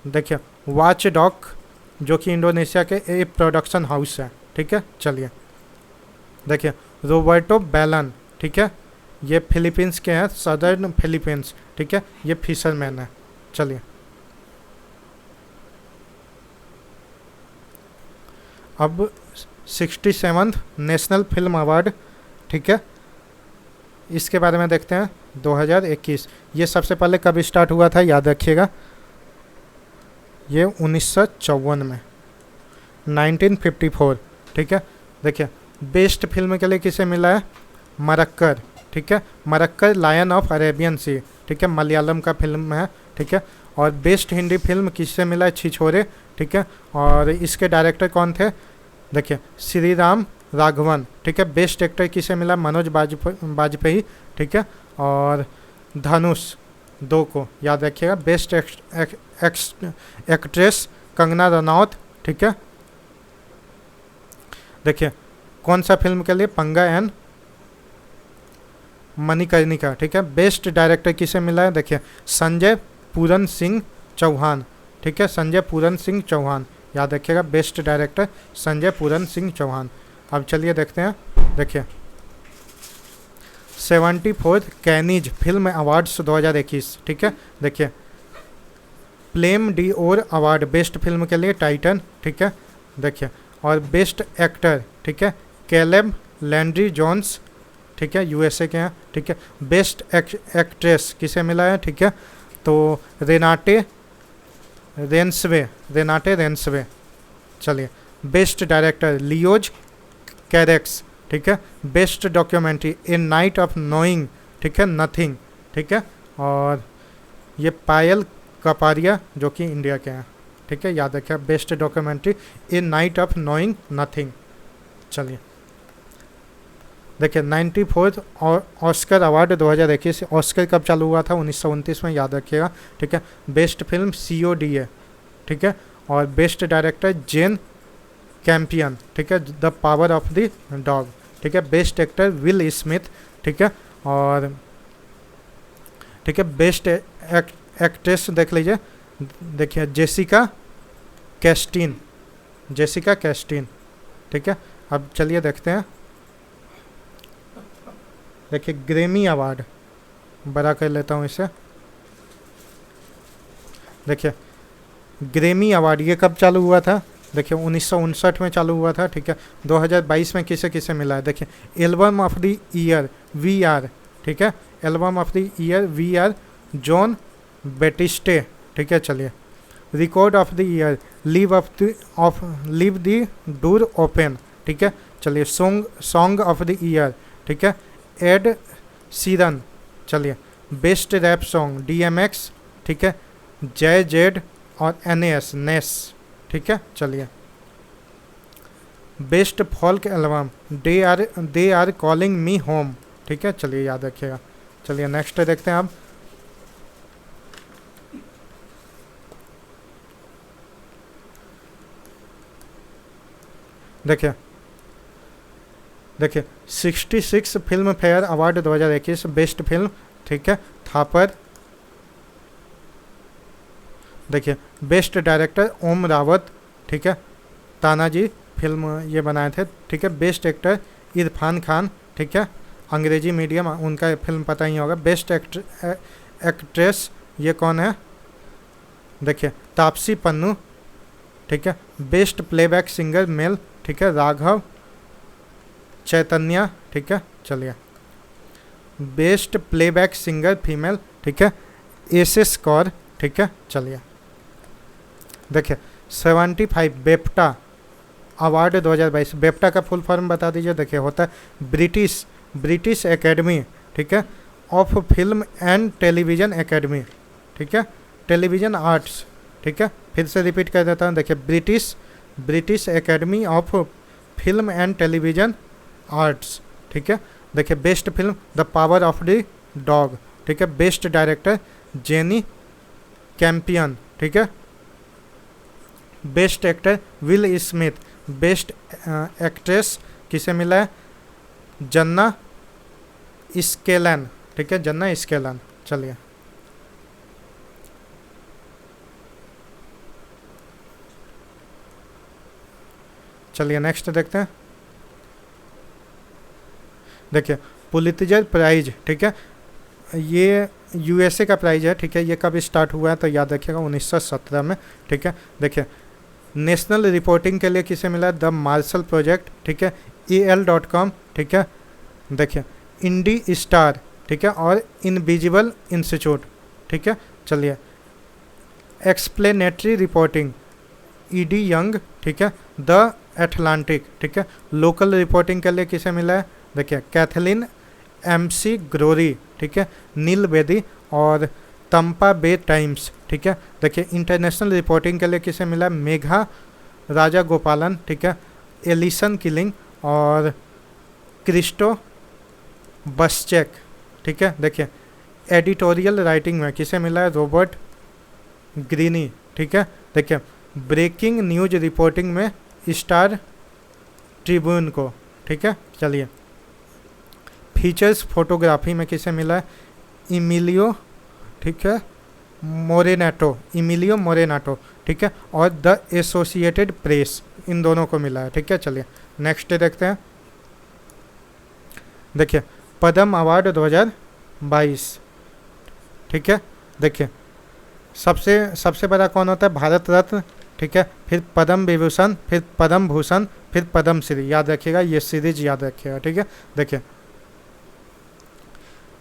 देखिए वॉच डॉग जो कि इंडोनेशिया के ए प्रोडक्शन हाउस है, ठीक है। चलिए देखिए रोबर्टो बेलन, ठीक है, ये फिलीपींस के हैं, सदर्न फिलीपींस, ठीक है, ये फिशरमैन है। चलिए अब 67th नेशनल फिल्म अवार्ड, ठीक है, इसके बारे में देखते हैं 2021, ये सबसे पहले कब स्टार्ट हुआ था, याद रखिएगा ये 1954 में, 1954, ठीक है। देखिए बेस्ट फिल्म के लिए किसे मिला है, मरक्कर, ठीक है, मरक्कर लायन ऑफ अरेबियन सी, ठीक है, मलयालम का फिल्म है, ठीक है। और बेस्ट हिंदी फिल्म किससे मिला है, छिछोरे, ठीक है, और इसके डायरेक्टर कौन थे, देखिए श्री राम राघवन, ठीक है। बेस्ट एक्टर किसे मिला, मनोज बाजपेयी, ठीक है, और धनुष 2 को, याद रखिएगा। बेस्ट एक्ट्रेस कंगना रनौत, ठीक है। देखिए कौन सा फिल्म के लिए, पंगा एंड मणिकर्णिका, ठीक है। बेस्ट डायरेक्टर किसे मिला है, देखिए संजय पूरन सिंह चौहान, ठीक है, संजय पूरन सिंह चौहान, याद रखिएगा बेस्ट डायरेक्टर संजय पूरन सिंह चौहान। अब चलिए देखते हैं, देखिए 74th कैनीज फिल्म अवार्ड्स 2021, ठीक है। देखिए प्लेम डी ओर अवार्ड बेस्ट फिल्म के लिए टाइटन, ठीक है। देखिए और बेस्ट एक्टर, ठीक है, कैलेब लैंड्री जोन्स, ठीक है, यूएसए के हैं, ठीक है। बेस्ट एक्ट्रेस किसे मिला है, ठीक है, तो रेनाटे रेंसवे। चलिए, बेस्ट डायरेक्टर लियोज कैरेक्स, ठीक है। Best documentary A night of knowing, ठीक है, नथिंग, ठीक है। और ये पायल कपारिया जो कि इंडिया के हैं, ठीक है, याद रखिए। Best documentary A night of knowing nothing. चलिए देखिए, 94th और ऑस्कर अवार्ड 2021। ऑस्कर कब चालू हुआ था? 1929 में, याद रखिएगा, ठीक है। बेस्ट फिल्म CODA, ठीक है। और बेस्ट डायरेक्टर जेन कैंपियन, ठीक है, the power of the dog, ठीक है। बेस्ट एक्टर विल स्मिथ, ठीक है। और ठीक है, बेस्ट एक्ट्रेस देख लीजिए, देखिए जेसिका कैस्टीन, ठीक है। अब चलिए देखते हैं, देखिए ग्रेमी अवार्ड, बड़ा कर लेता हूँ इसे। देखिए ग्रेमी अवार्ड ये कब चालू हुआ था? देखिए 1959 में चालू हुआ था, ठीक है। 2022 में किसे किसे मिला है? देखिए album of the year VR, ठीक है। Album of the year VR John Batiste, ठीक है। चलिए, record of the year leave the door open, ठीक है। चलिए, सॉन्ग ऑफ द ईयर, ठीक है, एड सीरन। चलिए, बेस्ट रैप सॉन्ग DMX, ठीक है, जय जेड और नेस, ठीक है। चलिए, best folk album they are calling me home, ठीक है। चलिए, याद रखिएगा। चलिए नेक्स्ट देखते हैं अब। देखिए 66 film fair award 2021 best film, ठीक है, थापर। देखिए बेस्ट डायरेक्टर ओम रावत, ठीक है, तानाजी फिल्म ये बनाए थे, ठीक है। बेस्ट एक्टर इरफान खान, ठीक है, अंग्रेजी मीडियम, उनका फिल्म पता ही होगा। बेस्ट एक्ट्रेस ये कौन है? देखिए तापसी पन्नू, ठीक है। बेस्ट प्लेबैक सिंगर मेल, ठीक है, राघव चैतन्या, ठीक है। चलिए, बेस्ट प्लेबैक सिंगर फीमेल, ठीक है, एसेस कौर, ठीक है। चलिए देखिए 75 बेप्टा अवार्ड 2022। बेप्टा का फुल फॉर्म बता दीजिए। देखिए होता है ब्रिटिश एकेडमी, ठीक है, of film and television academy, ठीक है, टेलीविज़न आर्ट्स, ठीक है। फिर से रिपीट कर देता हूँ। देखिए British academy of film and television arts, ठीक है। देखिए best film the power of the dog, ठीक है। बेस्ट डायरेक्टर जेनी कैंपियन, ठीक है। Best actor will Smith. Best actress किसे मिला है? जन्ना स्केलन, ठीक है, जन्ना स्केलन। चलिए नेक्स्ट देखते हैं। देखिए पुलित्जर प्राइज, ठीक है, ये USA का प्राइज है, ठीक है। ये कब स्टार्ट हुआ है तो याद रखिएगा 1917 में, ठीक है। देखिए नेशनल रिपोर्टिंग के लिए किसे मिला? द मार्शल प्रोजेक्ट, ठीक है, EL.com, ठीक है। देखिए इंडी स्टार, ठीक है, और इनविजिबल इंस्टीट्यूट, ठीक है। चलिए एक्सप्लेनेटरी रिपोर्टिंग ED यंग, ठीक है, द एटलांटिक, ठीक है। लोकल रिपोर्टिंग के लिए किसे मिला है? देखिए कैथलीन MC ग्रोरी, ठीक है, नील बेदी और तंपा बे टाइम्स, ठीक है। देखिए इंटरनेशनल रिपोर्टिंग के लिए किसे मिला? मेघा राजा गोपालन, ठीक है, एलिसन किलिंग और क्रिस्टो बसचेक, ठीक है। देखिए एडिटोरियल राइटिंग में किसे मिला है? रॉबर्ट ग्रीनी, ठीक है। देखिए ब्रेकिंग न्यूज रिपोर्टिंग में स्टार ट्रिब्यून को, ठीक है। चलिए फीचर्स फोटोग्राफी में किसे मिला है? इमिलियो, ठीक है, इमिलियो मोरेनाटो, ठीक है, और द एसोसिएटेड प्रेस, इन दोनों को मिला है, ठीक है। चलिए नेक्स्ट देखते हैं। देखिए पद्म अवार्ड 2022, ठीक है। देखिए सबसे बड़ा कौन होता है? भारत रत्न, ठीक है, फिर पद्म विभूषण, फिर पद्म भूषण, फिर पद्म श्री। याद रखिएगा, ये सीरीज याद रखिएगा, ठीक है। देखिए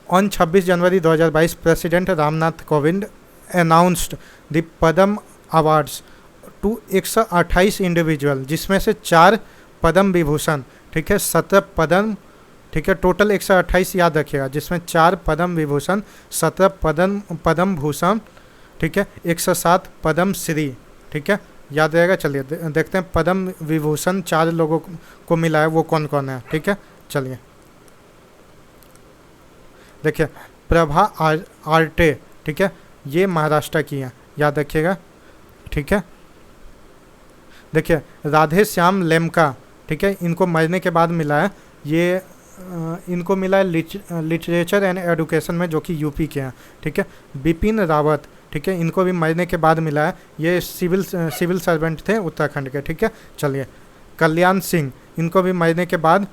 on 26 January 2022 president Ramnath Kovind announced the Padam awards to 128 individual, जिसमें से 4 पद्म विभूषण, ठीक है, 17 पद्म, ठीक है, टोटल 128 याद रखिएगा, जिसमें 4 पद्म विभूषण, 17 पद्म भूषण, ठीक है, 107 पद्म श्री, ठीक है, याद रहेगा। चलिए देखते हैं पद्म विभूषण 4 लोगों को मिला है, वो कौन कौन है, ठीक है। चलिए देखिए प्रभा आर्टे, ठीक है, ये महाराष्ट्र की है, याद रखिएगा, ठीक है। देखिए राधे श्याम लेमका, ठीक है, इनको मरने के बाद मिला है, ये इनको मिला है लिटरेचर एंड एडुकेशन में, जो कि यूपी के हैं, ठीक है। बिपिन रावत, ठीक है, इनको भी मरने के बाद मिला है, ये सिविल सर्वेंट थे उत्तराखंड के, ठीक है। चलिए कल्याण सिंह, इनको भी मरने के बाद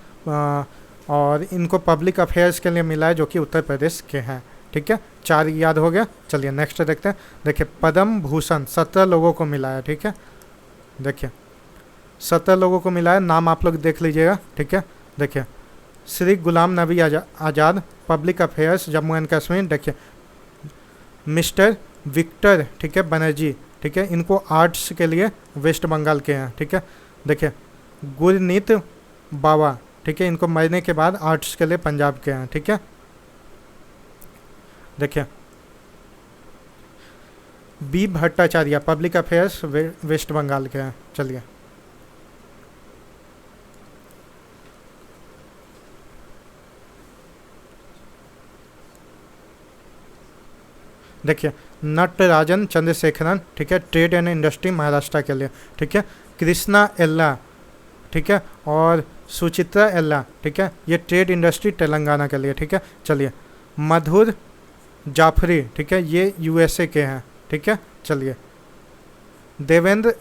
और इनको पब्लिक अफेयर्स के लिए मिला है, जो कि उत्तर प्रदेश के हैं, ठीक है। 4 याद हो गया। चलिए नेक्स्ट देखते हैं। देखिए पद्म भूषण 17 लोगों को मिला है, ठीक है। देखिए 17 लोगों को मिला है, नाम आप लोग देख लीजिएगा, ठीक है। देखिए Shri Ghulam Nabi Azad, public affairs Jammu and Kashmir. देखिए मिस्टर विक्टर, ठीक है, बनर्जी, ठीक है, इनको आर्ट्स के लिए वेस्ट बंगाल के हैं, ठीक है। देखिए गुरनीत बाबा, ठीक है, इनको मरने के बाद आर्ट्स के लिए पंजाब के हैं, ठीक है। देखिए B Bhattacharya, public affairs West Bengal के हैं। चलिए देखिए नटराजन चंद्रशेखरन, ठीक है, ट्रेड एंड इंडस्ट्री महाराष्ट्र के लिए, ठीक है। कृष्णा एल्ला, ठीक है, और सुचित्रा एल्ला, ठीक है, ये ट्रेड इंडस्ट्री तेलंगाना के लिए, ठीक है। चलिए मधुर जाफरी, ठीक है, ये यूएसए के हैं, ठीक है। चलिए देवेंद्र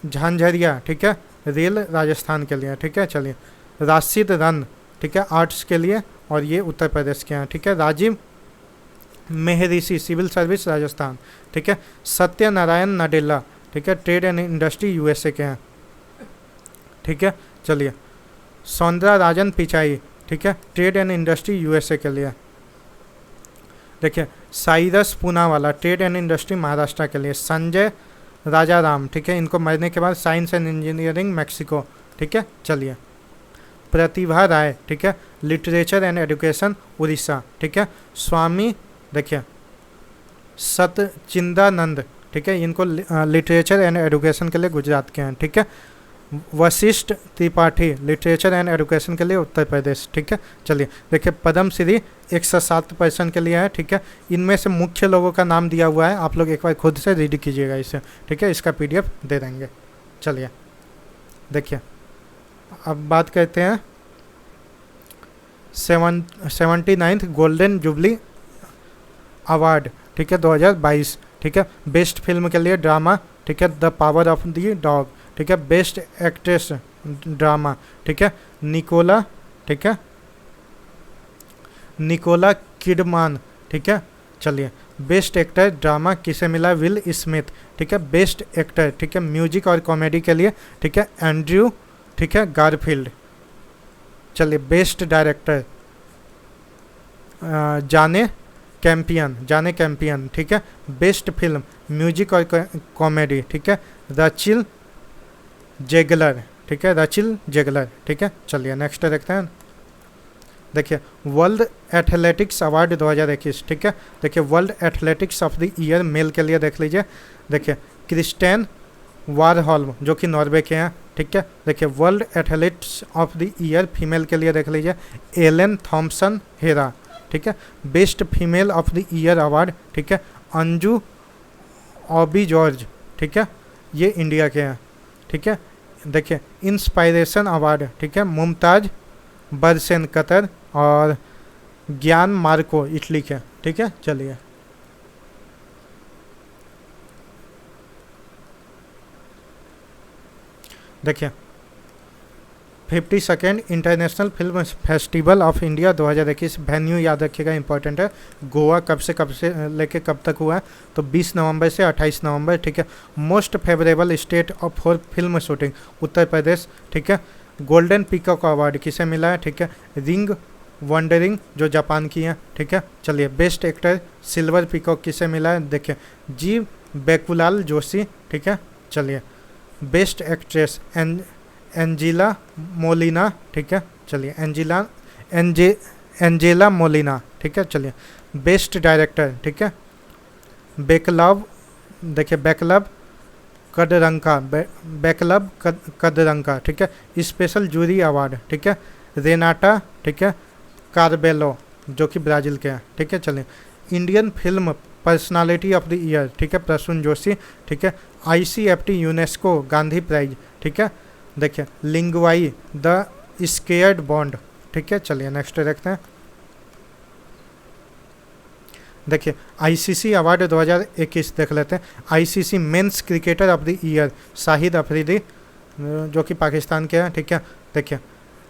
झांझरिया, ठीक है, रेल राजस्थान के लिए, ठीक है। चलिए राशिद रन, ठीक है, आर्ट्स के लिए, और ये उत्तर प्रदेश के हैं, ठीक है। राजीव मेहरिषि, सिविल सर्विस राजस्थान, ठीक है। सत्यनारायण नडेला, ठीक है, ट्रेड एंड इंडस्ट्री यूएसए के हैं, ठीक है। चलिए सौंदरा राजन पिचाई, ठीक है, ट्रेड एंड इंडस्ट्री यूएसए के लिए। देखिए Cyrus Poonawalla, trade and industry Maharashtra के लिए। संजय राजाराम, ठीक है, इनको मरने के बाद साइंस एंड इंजीनियरिंग मैक्सिको, ठीक है। चलिए प्रतिभा राय, ठीक है, लिटरेचर एंड एजुकेशन उड़ीसा, ठीक है। स्वामी, देखिए सतचिंदानंद, ठीक है, इनको लिटरेचर एंड एजुकेशन के लिए गुजरात के हैं, ठीक है। Vashishtha Tripathi, literature and education के लिए उत्तर प्रदेश, ठीक है। चलिए देखिए पद्म श्री 107 पर्सन के लिए है, ठीक है। इनमें से मुख्य लोगों का नाम दिया हुआ है, आप लोग एक बार खुद से रीड कीजिएगा इसे, ठीक है, इसका PDF दे देंगे। चलिए देखिए अब बात करते हैं 79th गोल्डन जुबली अवार्ड, ठीक है, 2022, ठीक है। बेस्ट फिल्म के लिए ड्रामा, ठीक है, the power of the dog, ठीक है। बेस्ट एक्ट्रेस ड्रामा, ठीक है, निकोला, ठीक है, निकोला किडमान, ठीक है। चलिए बेस्ट एक्टर ड्रामा किसे मिला? विल स्मिथ, ठीक है। बेस्ट एक्टर, ठीक है, म्यूजिक और कॉमेडी के लिए, ठीक है, एंड्रयू, ठीक है, गारफील्ड। चलिए बेस्ट डायरेक्टर जाने कैंपियन, ठीक है। बेस्ट फिल्म म्यूजिक और कॉमेडी, ठीक है, रचिल जेगलर, ठीक है, रचिल जेगलर, ठीक है। चलिए नेक्स्ट देखते हैं। देखिए वर्ल्ड एथलेटिक्स अवार्ड 2021, ठीक है। देखिए world athletics of the year male के लिए देख लीजिए। देखिए क्रिस्टियन वारहॉल्म जो कि नॉर्वे के हैं, ठीक है। देखिए world athletes of the year female के लिए देख लीजिए एलन थॉम्सन हेरा, ठीक है। Best female of the year award, ठीक है, अंजू ऑबी जॉर्ज, ठीक है, ये इंडिया के हैं, ठीक है। देखिए इंस्पायरेशन अवार्ड, ठीक है, मुमताज़ बरसेन कतर और ज्ञान मार्को इटली के, ठीक है। चलिए देखिए 52nd international film festival of India 2021 venue याद रखिएगा, इंपॉर्टेंट है। गोवा कब से लेके कब तक हुआ है? तो 20 नवंबर से 28 नवंबर, ठीक है। Most favourable state of for film shooting Uttar Pradesh, ठीक है। गोल्डन पीकॉक अवार्ड किसे मिला है? ठीक है, रिंग वंडरिंग जो जापान की है, ठीक है। चलिए बेस्ट एक्टर सिल्वर पीकॉक किसे मिला है? देखिए जी बेकुलाल जोशी, ठीक ठीक है। चलिए, बेस्ट एक्ट्रेस एंजेला मोलिना, ठीक है। चलिए, एंजेला मोलिना, ठीक है। चलिए, बेस्ट डायरेक्टर, ठीक है, बेकलव, देखिए बेकलव कदरंका, बेकलव कदरंका, ठीक है। स्पेशल जूरी अवार्ड, ठीक है, रेनाटा, ठीक है, कार्बेलो जो कि ब्राज़ील के हैं, ठीक है। चलिए, Indian film personality of the year, ठीक है, प्रसून जोशी, ठीक है। ICFT यूनेस्को गांधी प्राइज, ठीक है। देखिए, लिंगवाई द स्केयर्ड बॉन्ड, ठीक है। चलिए, नेक्स्ट देखते हैं। देखिए, ICC अवार्ड 2021 देख लेते हैं। ICC men's cricketer of the year Shahid Afridi जो कि पाकिस्तान के हैं, ठीक है। देखिए,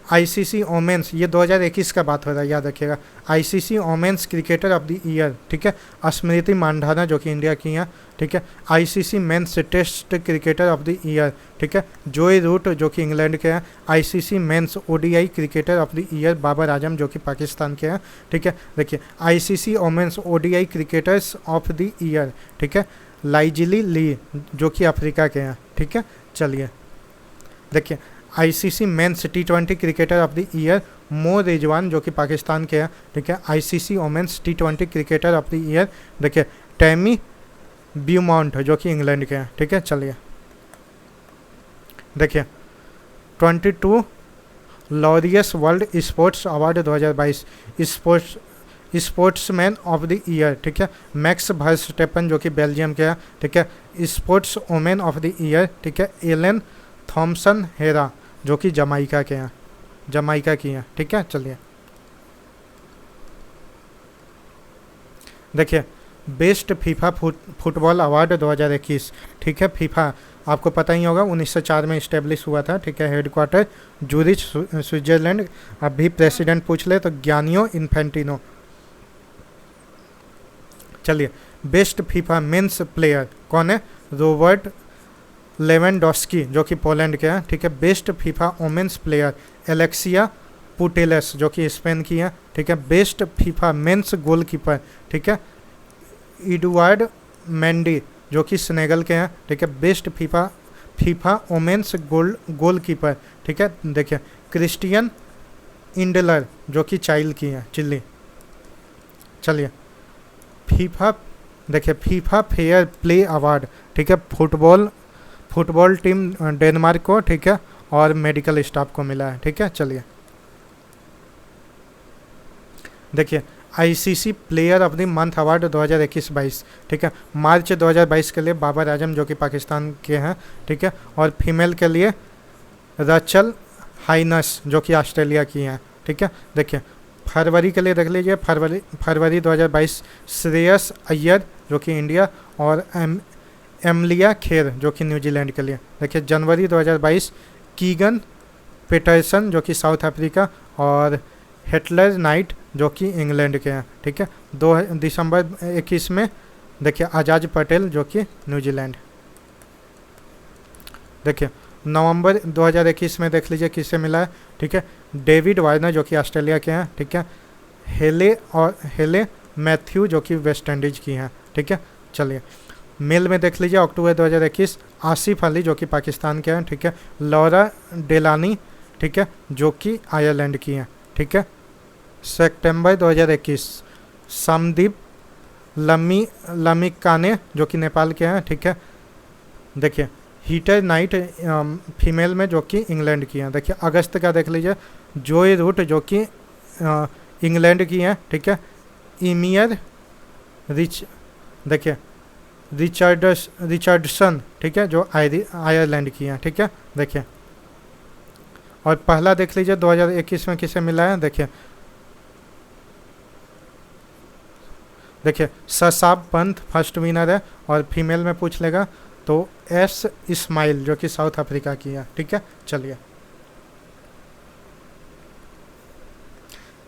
ICC वोमेंस, ये 2021 का बात हो रहा है, याद रखिएगा। ICC women's cricketer of the year, ठीक है, स्मृति मांधाना जो कि इंडिया की हैं, ठीक है। ICC men's test cricketer of the year, ठीक है, जोई रूट जो कि इंग्लैंड के हैं। ICC men's ODI cricketer of the year Babar Azam जो कि पाकिस्तान के हैं, ठीक है। देखिए, ICC women's ODI cricketers of the year, ठीक है, लाइजिली ली जो कि अफ्रीका के हैं, ठीक है। चलिए, देखिए, ICC men's T20 cricketer of the year Mo Rizwan जो कि पाकिस्तान के हैं, ठीक है। ICC women's T20 cricketer of the year, देखिए, टैमी ब्यूमॉन्ट जो कि इंग्लैंड के हैं, ठीक है। चलिए, देखिए, 22 Laureus world sports award 2022 sportsman of the year, ठीक है, मैक्स वर्स्टेपन जो कि बेल्जियम के हैं, ठीक है। Sports women of the year, ठीक है, एलन थॉमसन हेरा जो कि जमाइका के हैं, जमाइका की हैं, ठीक है। चलिए, देखिए, बेस्ट फीफा फुटबॉल अवार्ड 2021, ठीक है। फीफा आपको पता ही होगा 1904 में इस्टेब्लिश हुआ था, ठीक है। Headquarter Zurich Switzerland. अभी प्रेसिडेंट पूछ ले तो ज्ञानियो इन्फेंटिनो। चलिए, बेस्ट फीफा मेंस प्लेयर कौन है? रॉबर्ट लेवेंडोस्की जो कि पोलैंड के हैं, ठीक है। Best FIFA women's player Alexia Putellas जो कि स्पेन की हैं, ठीक है। बेस्ट फीफा मेंस गोलकीपर, ठीक है, एडुआर्ड मेंडी जो कि सेनेगल के हैं, ठीक है। बेस्ट फीफा वोमेंस गोलकीपर, ठीक है। देखिए, क्रिस्टियन इंडलर जो कि चिली। चलिए, देखिए, फीफा फेयर प्ले अवार्ड, ठीक है, फुटबॉल टीम डेनमार्क को, ठीक है, और मेडिकल स्टाफ को मिला है, ठीक है। चलिए, देखिए, ICC player of the month award 2021-22, ठीक है। मार्च 2022 के लिए बाबर आजम जो कि पाकिस्तान के हैं, ठीक है, और फीमेल के लिए रचल हाइनस जो कि ऑस्ट्रेलिया की हैं, ठीक है। देखिए, फरवरी के लिए देख लीजिए, फरवरी 2022 श्रेयस अय्यर जो कि इंडिया, और एमलिया खेर जो कि न्यूजीलैंड के लिए। देखिए, जनवरी 2022 कीगन पीटरसन जो कि साउथ अफ्रीका, और हेटलर नाइट जो कि इंग्लैंड के हैं, ठीक है। 2 दिसंबर 21 में देखिए आजाज पटेल जो कि न्यूजीलैंड। देखिए, नवंबर 2021 में देख लीजिए किससे मिला है, ठीक है, डेविड वार्नर जो कि ऑस्ट्रेलिया के हैं, ठीक है। हेले मैथ्यू जो कि वेस्ट इंडीज की हैं, ठीक है। चलिए, मेल में देख लीजिए अक्टूबर 2021 आसिफ अली जो कि पाकिस्तान के हैं, ठीक है। लॉरा डेलानी, ठीक है, जो कि आयरलैंड की हैं, ठीक है। सितंबर 2021 समदीप लमिकाने जो कि नेपाल के हैं, ठीक है। देखिए, हीटर नाइट फीमेल में जो कि इंग्लैंड की हैं। देखिए, अगस्त का देख लीजिए जोई रूट जो कि इंग्लैंड की हैं, ठीक है। इमियर देखिए रिचर्डसन, ठीक है, जो आयरलैंड की हैं, ठीक है। देखिए, और पहला देख लीजिए 2021 में किसे मिला है। देखिए शशाब पंत फर्स्ट विनर है, और फीमेल में पूछ लेगा तो एस इस्माइल जो कि साउथ अफ्रीका की है, ठीक है। चलिए,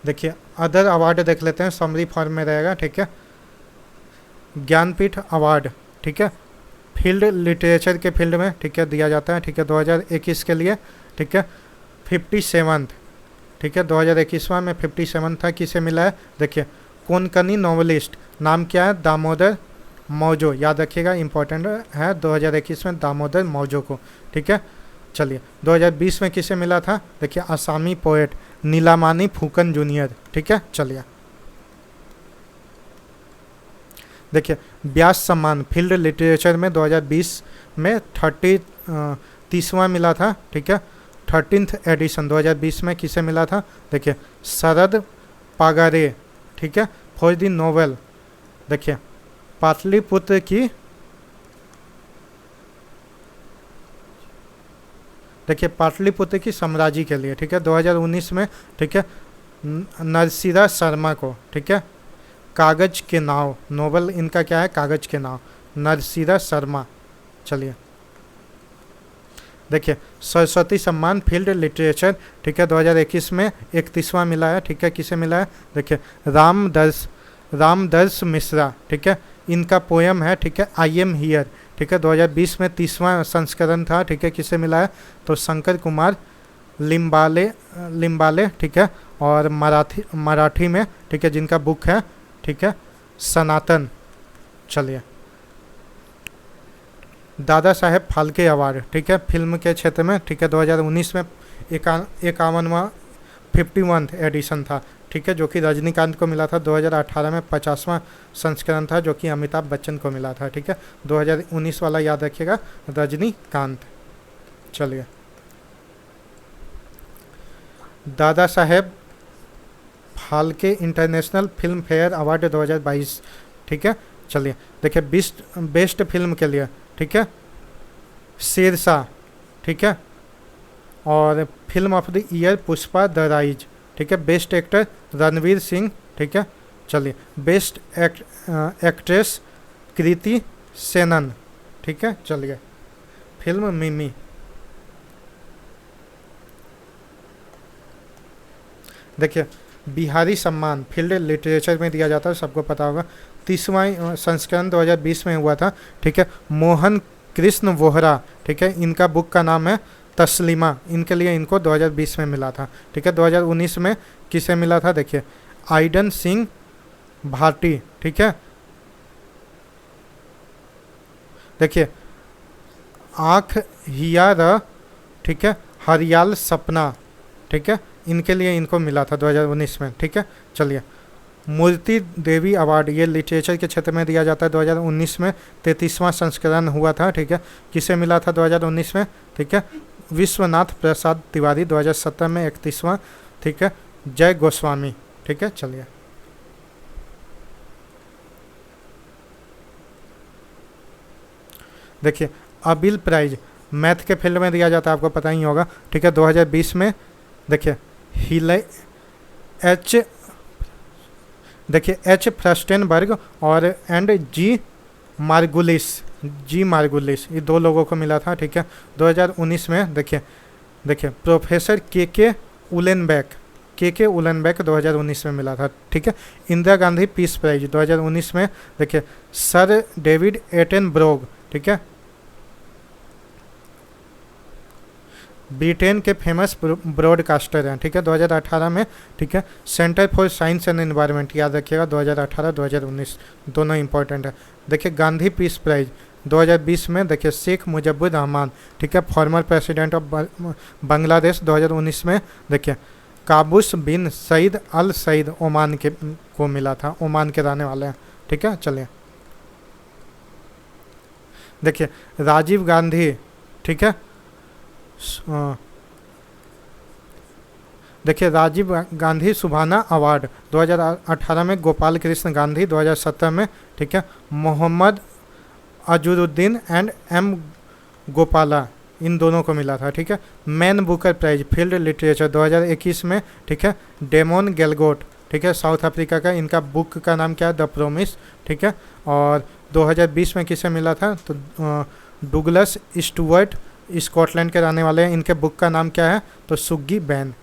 देखिए अदर अवार्ड देख लेते हैं, समरी फॉर्म में रहेगा, ठीक है। ज्ञानपीठ अवार्ड, ठीक है, फील्ड लिटरेचर के फील्ड में, ठीक है, दिया जाता है, ठीक है, 2021 के लिए, ठीक है। 57th, ठीक है, 2021वां में 57 था, किसे मिला है। देखिए, कोंकणी नॉवलिस्ट नाम क्या है, दामोदर मौजो, याद रखिएगा, इंपॉर्टेंट है 2021 में दामोदर मौजो को, ठीक है। चलिए 2020 में किसे मिला था, देखिए आसामी पोएट नीलामानी फूकन जूनियर, ठीक है। चलिए देखिए व्यास सम्मान फील्ड लिटरेचर में 2020 में 30वां मिला था, ठीक है। 13th एडिशन 2020 में किसे मिला था, देखिए शरद पागारे, ठीक है, फॉर द नोवेल, देखिए पाटलिपुत्र की, देखिए पाटलिपुत्र की साम्राज्य के लिए, ठीक है। 2019 में, ठीक है, नरसिरा शर्मा को, ठीक है, कागज के नाव, नोवेल इनका क्या है, कागज के नाव, नरसिरा शर्मा। चलिए देखिए सरस्वती सम्मान फील्ड लिटरेचर, ठीक है, 2021 में 31वां मिला है, ठीक है। किसे मिला है, देखिए रामदर्श मिश्रा, ठीक है, इनका पोयम है, ठीक है, आई एम हियर, ठीक है। 2020 में 30वां संस्करण था, ठीक है। किसे मिला है, तो शंकर कुमार लिम्बाले, ठीक है, और मराठी में, ठीक है, जिनका बुक है, ठीक है, सनातन। चलिए दादा साहेब फाल्के अवार्ड, ठीक है, फिल्म के क्षेत्र में, ठीक है, 2019 में 51वां 51th एडिशन था, ठीक है, जो कि रजनीकांत को मिला था। 2018 में 50वां संस्करण था, जो कि अमिताभ बच्चन को मिला था, ठीक है। 2019 वाला याद रखिएगा, रजनीकांत। चलिए Dada Saheb Phalke international film fair award 2022, ठीक है। चलिए देखिए बेस्ट फिल्म के लिए, ठीक है, शेरशाह, ठीक है, और film of the year Pushpa the rise, ठीक है। बेस्ट एक्टर रणवीर सिंह, ठीक है। चलिए बेस्ट एक्ट्रेस कृति सेनन, ठीक है। चलिए फिल्म मिमी। देखिए बिहारी सम्मान फील्ड लिटरेचर में दिया जाता है, सबको पता होगा। 30वां संस्करण 2020 में हुआ था, ठीक है। मोहन कृष्ण वोहरा, ठीक है, इनका बुक का नाम है तस्लीमा, इनके लिए इनको 2020 में मिला था, ठीक है। 2019 में किसे मिला था, देखिए आइडन सिंह भाटी, ठीक है। देखिए आँख हिया र, ठीक है, हरियाल सपना, ठीक है, इनके लिए इनको मिला था 2019 में, ठीक है। चलिए मूर्ति देवी अवार्ड, ये लिटरेचर के क्षेत्र में दिया जाता है। 2019 में 33वां संस्करण हुआ था, ठीक है। किसे मिला था 2019 में, ठीक है, विश्वनाथ प्रसाद तिवारी। 2017 में 31वां, ठीक है, जय गोस्वामी, ठीक है। चलिए देखिए अबिल प्राइज मैथ के फील्ड में दिया जाता है, आपको पता ही होगा, ठीक है। 2020 में देखिए एच फ्रस्टेनबर्ग और एंड जी मार्गुलिस, ये दो लोगों को मिला था, ठीक है। 2019 में देखिए प्रोफेसर के उलेनबैक 2019 में मिला था, ठीक है। इंदिरा गांधी पीस प्राइज 2019 में देखिए सर डेविड एटनब्रोग, ठीक है, ब्रिटेन के फेमस ब्रॉडकास्टर हैं, ठीक है। 2018 में, ठीक है, centre for science and environment, याद रखिएगा 2018-2019 दोनों इंपॉर्टेंट है। देखिए गांधी पीस प्राइज 2020 में देखिए शेख मुजिबुर रहमान, ठीक है, फॉर्मर प्रेसिडेंट ऑफ बांग्लादेश। 2019 में देखिए काबूस बिन सईद अल सईद ओमान को मिला था, ओमान के रहने वाले हैं, ठीक है। चलिए देखिए राजीव गांधी, ठीक है, देखिए राजीव गांधी सुभाना अवार्ड 2018 में गोपाल कृष्ण गांधी। 2017 में, ठीक है, मोहम्मद अजरुद्दीन एंड एम गोपाला, इन दोनों को मिला था, ठीक है। Man Booker prize field literature 2021 में, ठीक है, डेमोन गेलगोट, ठीक है, साउथ अफ्रीका का, इनका बुक का नाम क्या है, द प्रोमिस, ठीक है। और 2020 में किसे मिला था, तो डुगलस स्टुअर्ट, स्कॉटलैंड के रहने वाले हैं, इनके बुक का नाम क्या है, तो सुग्गी बैन।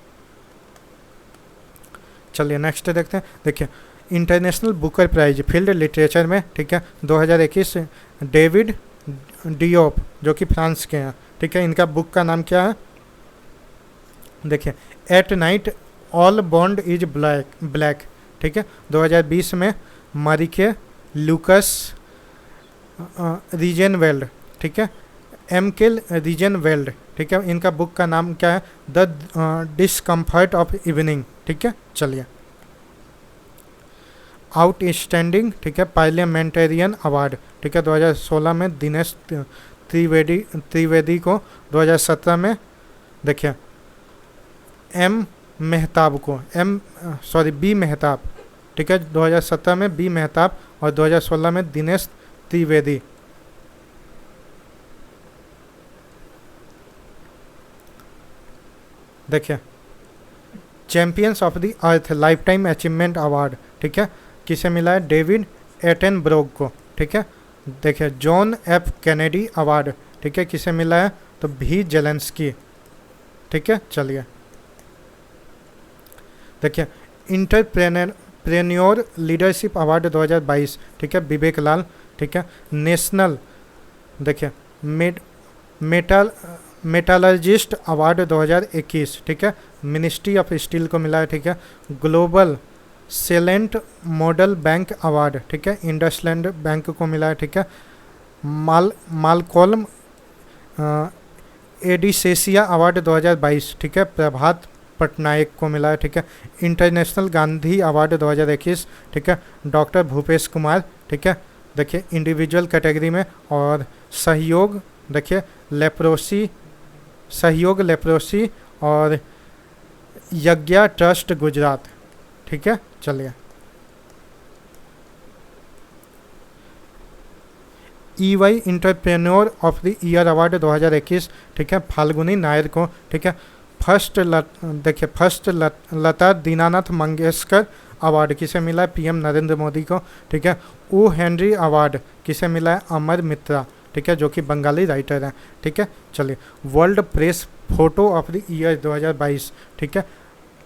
चलिए नेक्स्ट देखते हैं। देखिए international Booker prize field literature में, ठीक है, 2021 डेविड डियोप, जो कि फ्रांस के हैं, ठीक है, इनका बुक का नाम क्या है, देखिए at night all bond is black, ठीक है। 2020 में मारिके लुकस रीजेनवेल्ड, ठीक है, एम के रीजेनवेल्ड, ठीक है। इनका बुक का नाम क्या है, द डिस्कम्फर्ट ऑफ इवनिंग, ठीक है। चलिए, आउटस्टैंडिंग, ठीक है, पार्लियामेंटेरियन अवार्ड, ठीक है, 2016 में दिनेश त्रिवेदी को, 2017 में देखिए एम मेहताब को, बी मेहताब, ठीक है, 2017 में बी मेहताब और 2016 में दिनेश त्रिवेदी। देखिए, champions of the earth life time achievement award, ठीक है, किसे मिला है, डेविड एटनब्रोग को, ठीक है। देखिए, जॉन एफ कैनेडी अवार्ड, ठीक है, किसे मिला है, तो भी जेलेंस्की, ठीक है। चलिए, देखिए, इंटरप्रेन्योर लीडरशिप अवार्ड 2022, ठीक है, विवेक लाल, ठीक है। नेशनल, देखिए, मेटल मेटालर्जिस्ट अवार्ड 2021, ठीक है, मिनिस्ट्री ऑफ स्टील को मिला है, ठीक है। Global salient model bank award, ठीक है, इंडसलैंड बैंक को मिला है, ठीक है। मालकोल्म एडिसेसिया अवार्ड 2022, ठीक है, प्रभात पटनायक को मिला है, ठीक है। इंटरनेशनल गांधी अवार्ड 2021, ठीक है, डॉक्टर भूपेश कुमार, ठीक है। देखिए, इंडिविजुअल कैटेगरी में, और सहयोग, देखिए, सहयोग लेप्रोसी और यज्ञा ट्रस्ट गुजरात, ठीक है। चलिए, EY entrepreneur of the year award 2021, ठीक है, फाल्गुनी नायर को, ठीक है। देखिए, फर्स्ट लता दीनानाथ मंगेशकर अवार्ड किसे मिला है, PM नरेंद्र मोदी को, ठीक है। ओ हेनरी अवार्ड किसे मिला है, अमर मित्रा, ठीक है, जो कि बंगाली राइटर हैं, ठीक है। चलिए, world press photo of the year 2022, ठीक है,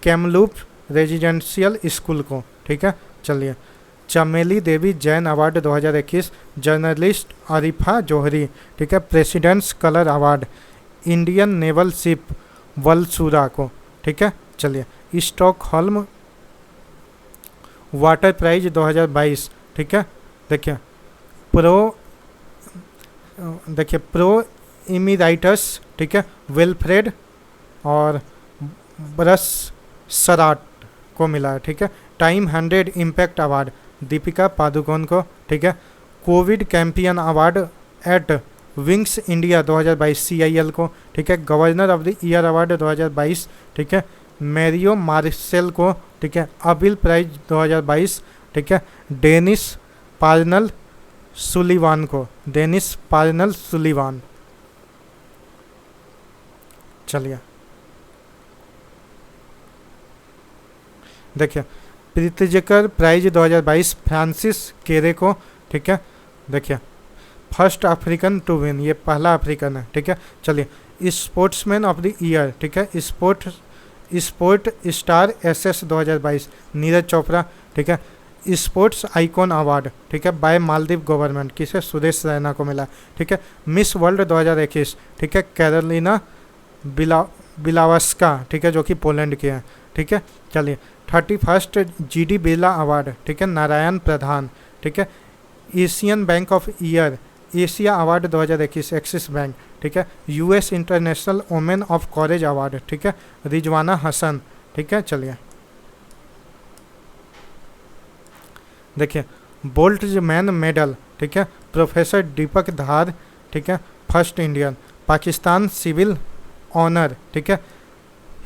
कैमलूप रेजिडेंशियल स्कूल को, ठीक है। चलिए, चमेली देवी जैन अवार्ड 2021, जर्नलिस्ट आरिफा जोहरी, ठीक है, president's colour award Indian naval ship Valsura को, ठीक है। चलिए, स्टॉकहोल्म वाटर प्राइज 2022, ठीक है। देखिए, प्रो इमिराइटस, ठीक है, विल्फ्रेड और ब्रस सराट को मिला है, ठीक है। Time 100 impact award Deepika Padukone को, ठीक है। Covid champion award at Wings India 2022 CIL को, ठीक है। Governor of the year award 2022, ठीक है, मैरियो मार्सेल को, ठीक है। अबिल प्राइज 2022, ठीक है, डेनिस पार्नल सुलिवान को, डेनिस पार्नल सुलिवान। चलिए, देखिए, प्रित्जेकर प्राइज 2022 फ्रांसिस केरे को, ठीक है। देखिए, फर्स्ट अफ्रीकन टू विन, ये पहला अफ्रीकन है, ठीक है। चलिए, स्पोर्ट्समैन ऑफ द ईयर, ठीक है, sport star SS 2022 Neeraj Chopra, ठीक है। स्पोर्ट्स आइकॉन अवार्ड, ठीक है, बाय मालदीव गवर्नमेंट किसे, सुरेश रैना को मिला, ठीक है। मिस वर्ल्ड 2021, ठीक है, कैरोलिना बिलावस्का, ठीक है, जो कि पोलैंड के हैं, ठीक है। चलिए, 31st GD बिरला अवार्ड, ठीक है, नारायण प्रधान, ठीक है। Asian bank of year Asia award 2021 axis bank, ठीक है। US international women of college award, ठीक है, रिजवाना हसन, ठीक है। चलिए, देखिए, बोल्ट्जमैन मेडल, ठीक है, प्रोफेसर दीपक धार, ठीक है, first Indian. Pakistan civil honour, ठीक है,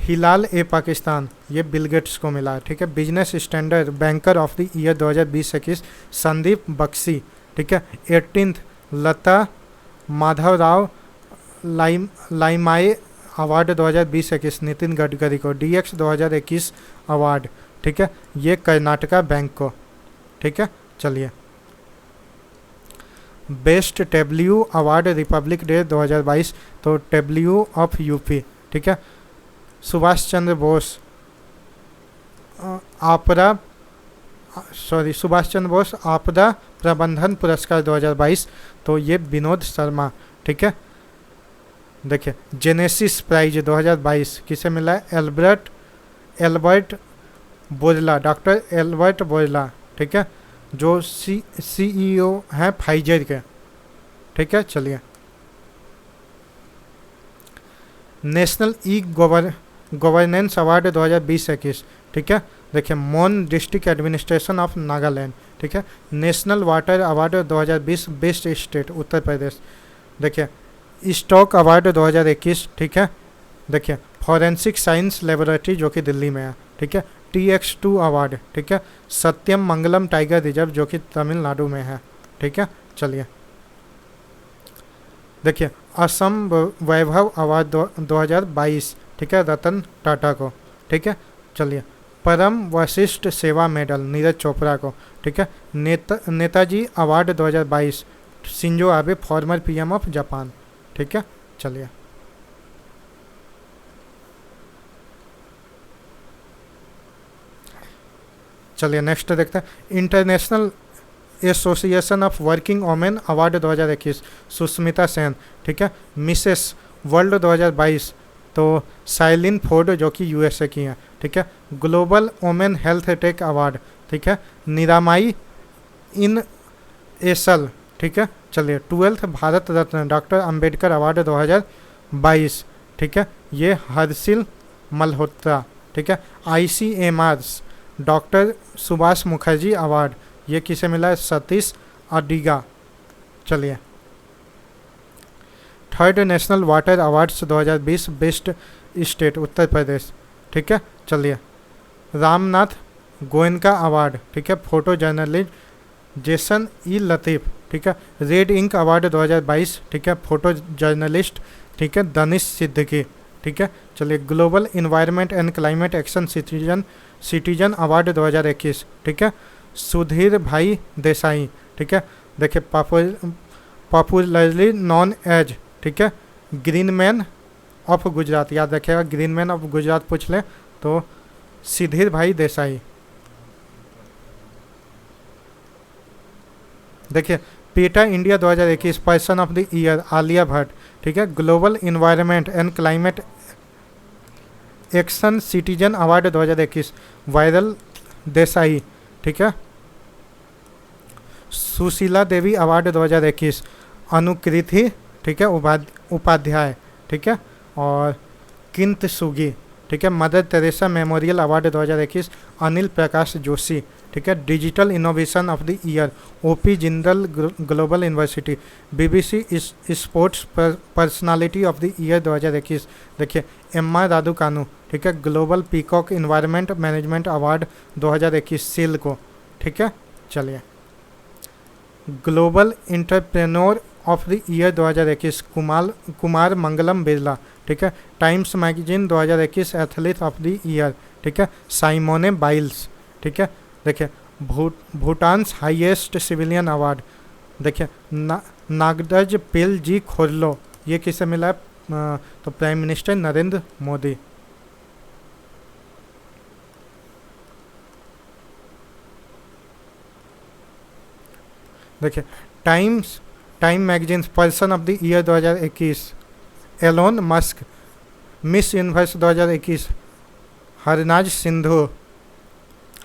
हिलाल ए पाकिस्तान, ये बिल गेट्स को मिला है, ठीक है। Business Standard banker of the year 2020-21 Sandeep Bakhshi, ठीक है। 18th लता माधव राव लाइमाए अवार्ड 2020-21 नितिन गडकरी को। DX 2021 अवार्ड, ठीक है, ये कर्नाटका बैंक को, ठीक है। चलिए, best W award Republic day 2022, तो W ऑफ UP, ठीक है। सुभाष चंद्र बोस आपदा प्रबंधन पुरस्कार 2022, तो ये विनोद शर्मा, ठीक है। देखिए, जेनेसिस प्राइज 2022 किसे मिला है, Albert Borla, doctor Albert Borla, ठीक है, जो CEO हैं फाइजर के, ठीक है। चलिए, नेशनल ई गवर्नेंस अवार्ड 2020-21, ठीक है। देखिए, मोन डिस्ट्रिक्ट एडमिनिस्ट्रेशन ऑफ नागालैंड, ठीक है। National water award 2020 best state Uttar Pradesh. देखिए, स्टॉक अवार्ड 2021, ठीक है। देखिए, फॉरेंसिक साइंस लेबोरेटरी जो कि दिल्ली में है, ठीक है। TX2 अवार्ड, ठीक है। सत्यम मंगलम टाइगर रिजर्व जो कि तमिलनाडु में है, ठीक है। चलिए, देखिए, असम वैभव अवार्ड 2022, ठीक है, रतन टाटा को, ठीक है। चलिए, परम वशिष्ठ सेवा मेडल नीरज चोपड़ा को, ठीक है। Netaji award 2022 Shinzo Abe farmer PM of Japan, ठीक है। चलिए, नेक्स्ट देखते हैं। International association of working women award 2021 Sushmita Sen, ठीक है। मिसेस वर्ल्ड 2022 तो साइलिन फोर्ड जो कि USA की हैं, ठीक है। Global women health tech award, ठीक है, निरामाई इन एसल, ठीक है। चलिए, 12th Bharat Ratna doctor Ambedkar award 2022, ठीक है, ये हर्षिल मल्होत्रा, ठीक है। ICMR doctor Subhash Mukherjee award, ये किसे मिला है? सतीश अडिगा। चलिए, third national water awards 2020 best state Uttar Pradesh, ठीक है। चलिए, रामनाथ गोयनका अवार्ड, ठीक है, photo journalist Jason E Latif, ठीक है। रेड इंक अवार्ड 2022, ठीक है, फोटो जर्नलिस्ट, ठीक है, दानिश सिद्दीकी, ठीक है। चलिए, global environment and climate action citizen award 2021, ठीक है, सुधीर भाई देसाई, ठीक है। देखिए, पॉपुलरली नॉन एज, ठीक है, ग्रीन मैन ऑफ गुजरात, याद रखिएगा, ग्रीन मैन ऑफ गुजरात पूछ ले तो सुधीर भाई देसाई। देखिए, PETA India 2021 person of the year Alia Bhatt, ठीक है। Global environment and climate action citizen award 2021 viral Desai, ठीक है। सुशीला देवी अवार्ड 2021 अनुकृति, ठीक है, उपाध्याय, ठीक है। और किंतसुगी, ठीक है। Mother Teresa memorial award 2021 Anil Prakash Joshi, ठीक है। Digital innovation of the year OP Jindal global university. BBC sports personality of the year 2021, देखिए, एम्मा रादुकानु, ठीक है। Global peacock environment management award 2021 SAIL को, ठीक है। चलिए, global entrepreneur of the year 2021 Kumar Mangalam Birla, ठीक है। Times magazine 2021 athlete of the year, ठीक है, साइमोने बाइल्स, ठीक है। देखिए, भूटान हाईएस्ट सिविलियन अवार्ड, देखिए, नागदज पिल जी खोरलो, ये किसे मिला है? तो प्राइम मिनिस्टर नरेंद्र मोदी। देखिए, Time magazine person of the year 2021 Elon Musk. Miss Universe 2021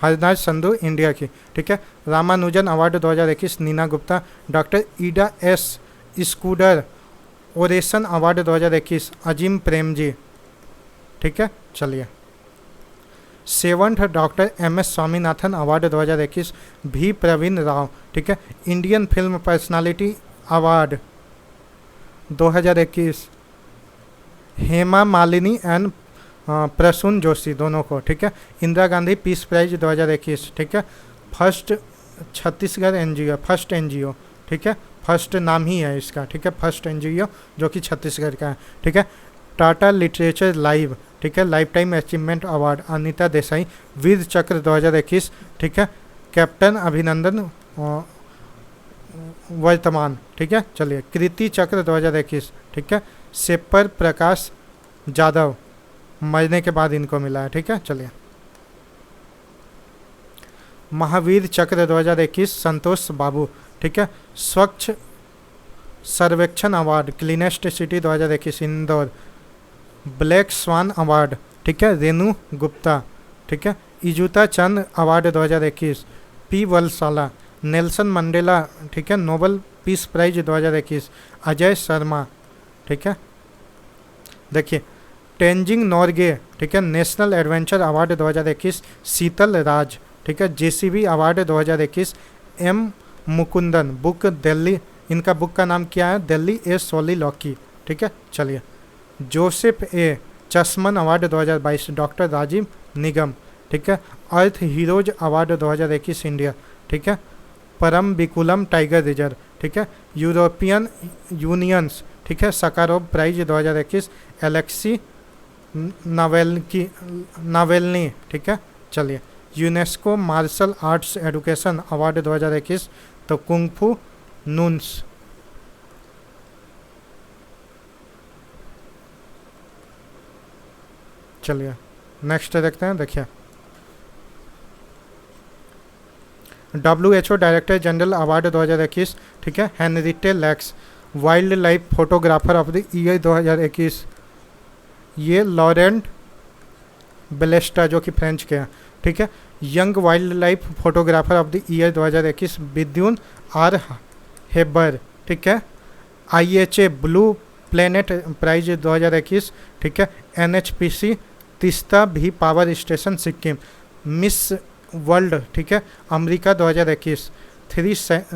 Harnaaz Sandhu India की, ठीक है। Ramanujan award 2021 Neena Gupta. Doctor Ida S Scudder oration award 2021 Azim Premji, ठीक है। चलिए, 7th doctor MS Swaminathan award 2021 V Praveen Rao, ठीक है। Indian film personality award 2021 Hema Malini and Prasoon Joshi दोनों को, ठीक है। इंदिरा गांधी पीस प्राइज 2021, ठीक है। फर्स्ट छत्तीसगढ़ फर्स्ट NGO, ठीक है, फर्स्ट नाम ही है इसका, ठीक है, फर्स्ट NGO जो कि छत्तीसगढ़ का है, ठीक है। टाटा लिटरेचर लाइव, ठीक है, lifetime achievement award Anita Desai. Vir Chakra 2021, ठीक है, कैप्टन अभिनंदन वर्तमान, ठीक है। चलिए, कृति चक्र 2021, ठीक है, सेपर प्रकाश जाधव, मरने के बाद इनको मिला है, ठीक है। चलिए, महावीर चक्र 2021 संतोष बाबू, ठीक है। Swachh Survekshan award cleanest city 2021 Indore. Black swan award, ठीक है, रेनू गुप्ता, ठीक है। Ezhuthachan award 2021 P Valsala. Nelson Mandela, ठीक है, Nobel peace prize 2021 Ajay Sharma, ठीक है। देखिए टेंजिंग नॉर्गे, ठीक है, national adventure award 2021 Sheetal Raj, ठीक है। JCB award 2021 M Mukundan, book Delhi, इनका बुक का नाम क्या है, दिल्ली ए सोलिलॉकी, ठीक है। चलिए जोसेफ ए चश्मन अवार्ड 2022 डॉक्टर राजीव निगम, ठीक है। अर्थ हीरोज अवार्ड 2021 इंडिया, ठीक है। परम बिकुलम टाइगर रिजर्व, ठीक है। यूरोपियन यूनियंस, ठीक है, सकारोव प्राइज 2021 एलेक्सी नावेल्नी, ठीक है। चलिए UNESCO martial arts education award 2021 तो कुंग-फू नून्स। चलिए नेक्स्ट देखते हैं। देखिए WHO डायरेक्टर जनरल अवार्ड 2021, ठीक है, Henrietta Lacks wildlife photographer of the year 2021, ये लॉरेंट बेलेस्टा जो कि फ्रेंच के हैं, ठीक है। Young wildlife photographer of the year 2021 विद्युन आर हेबर, ठीक है। IHA ब्लू प्लेनेट प्राइज 2021, ठीक है। NHPC तीस्ता भी power station Sikkim, miss world, ठीक है, अमेरिका 2021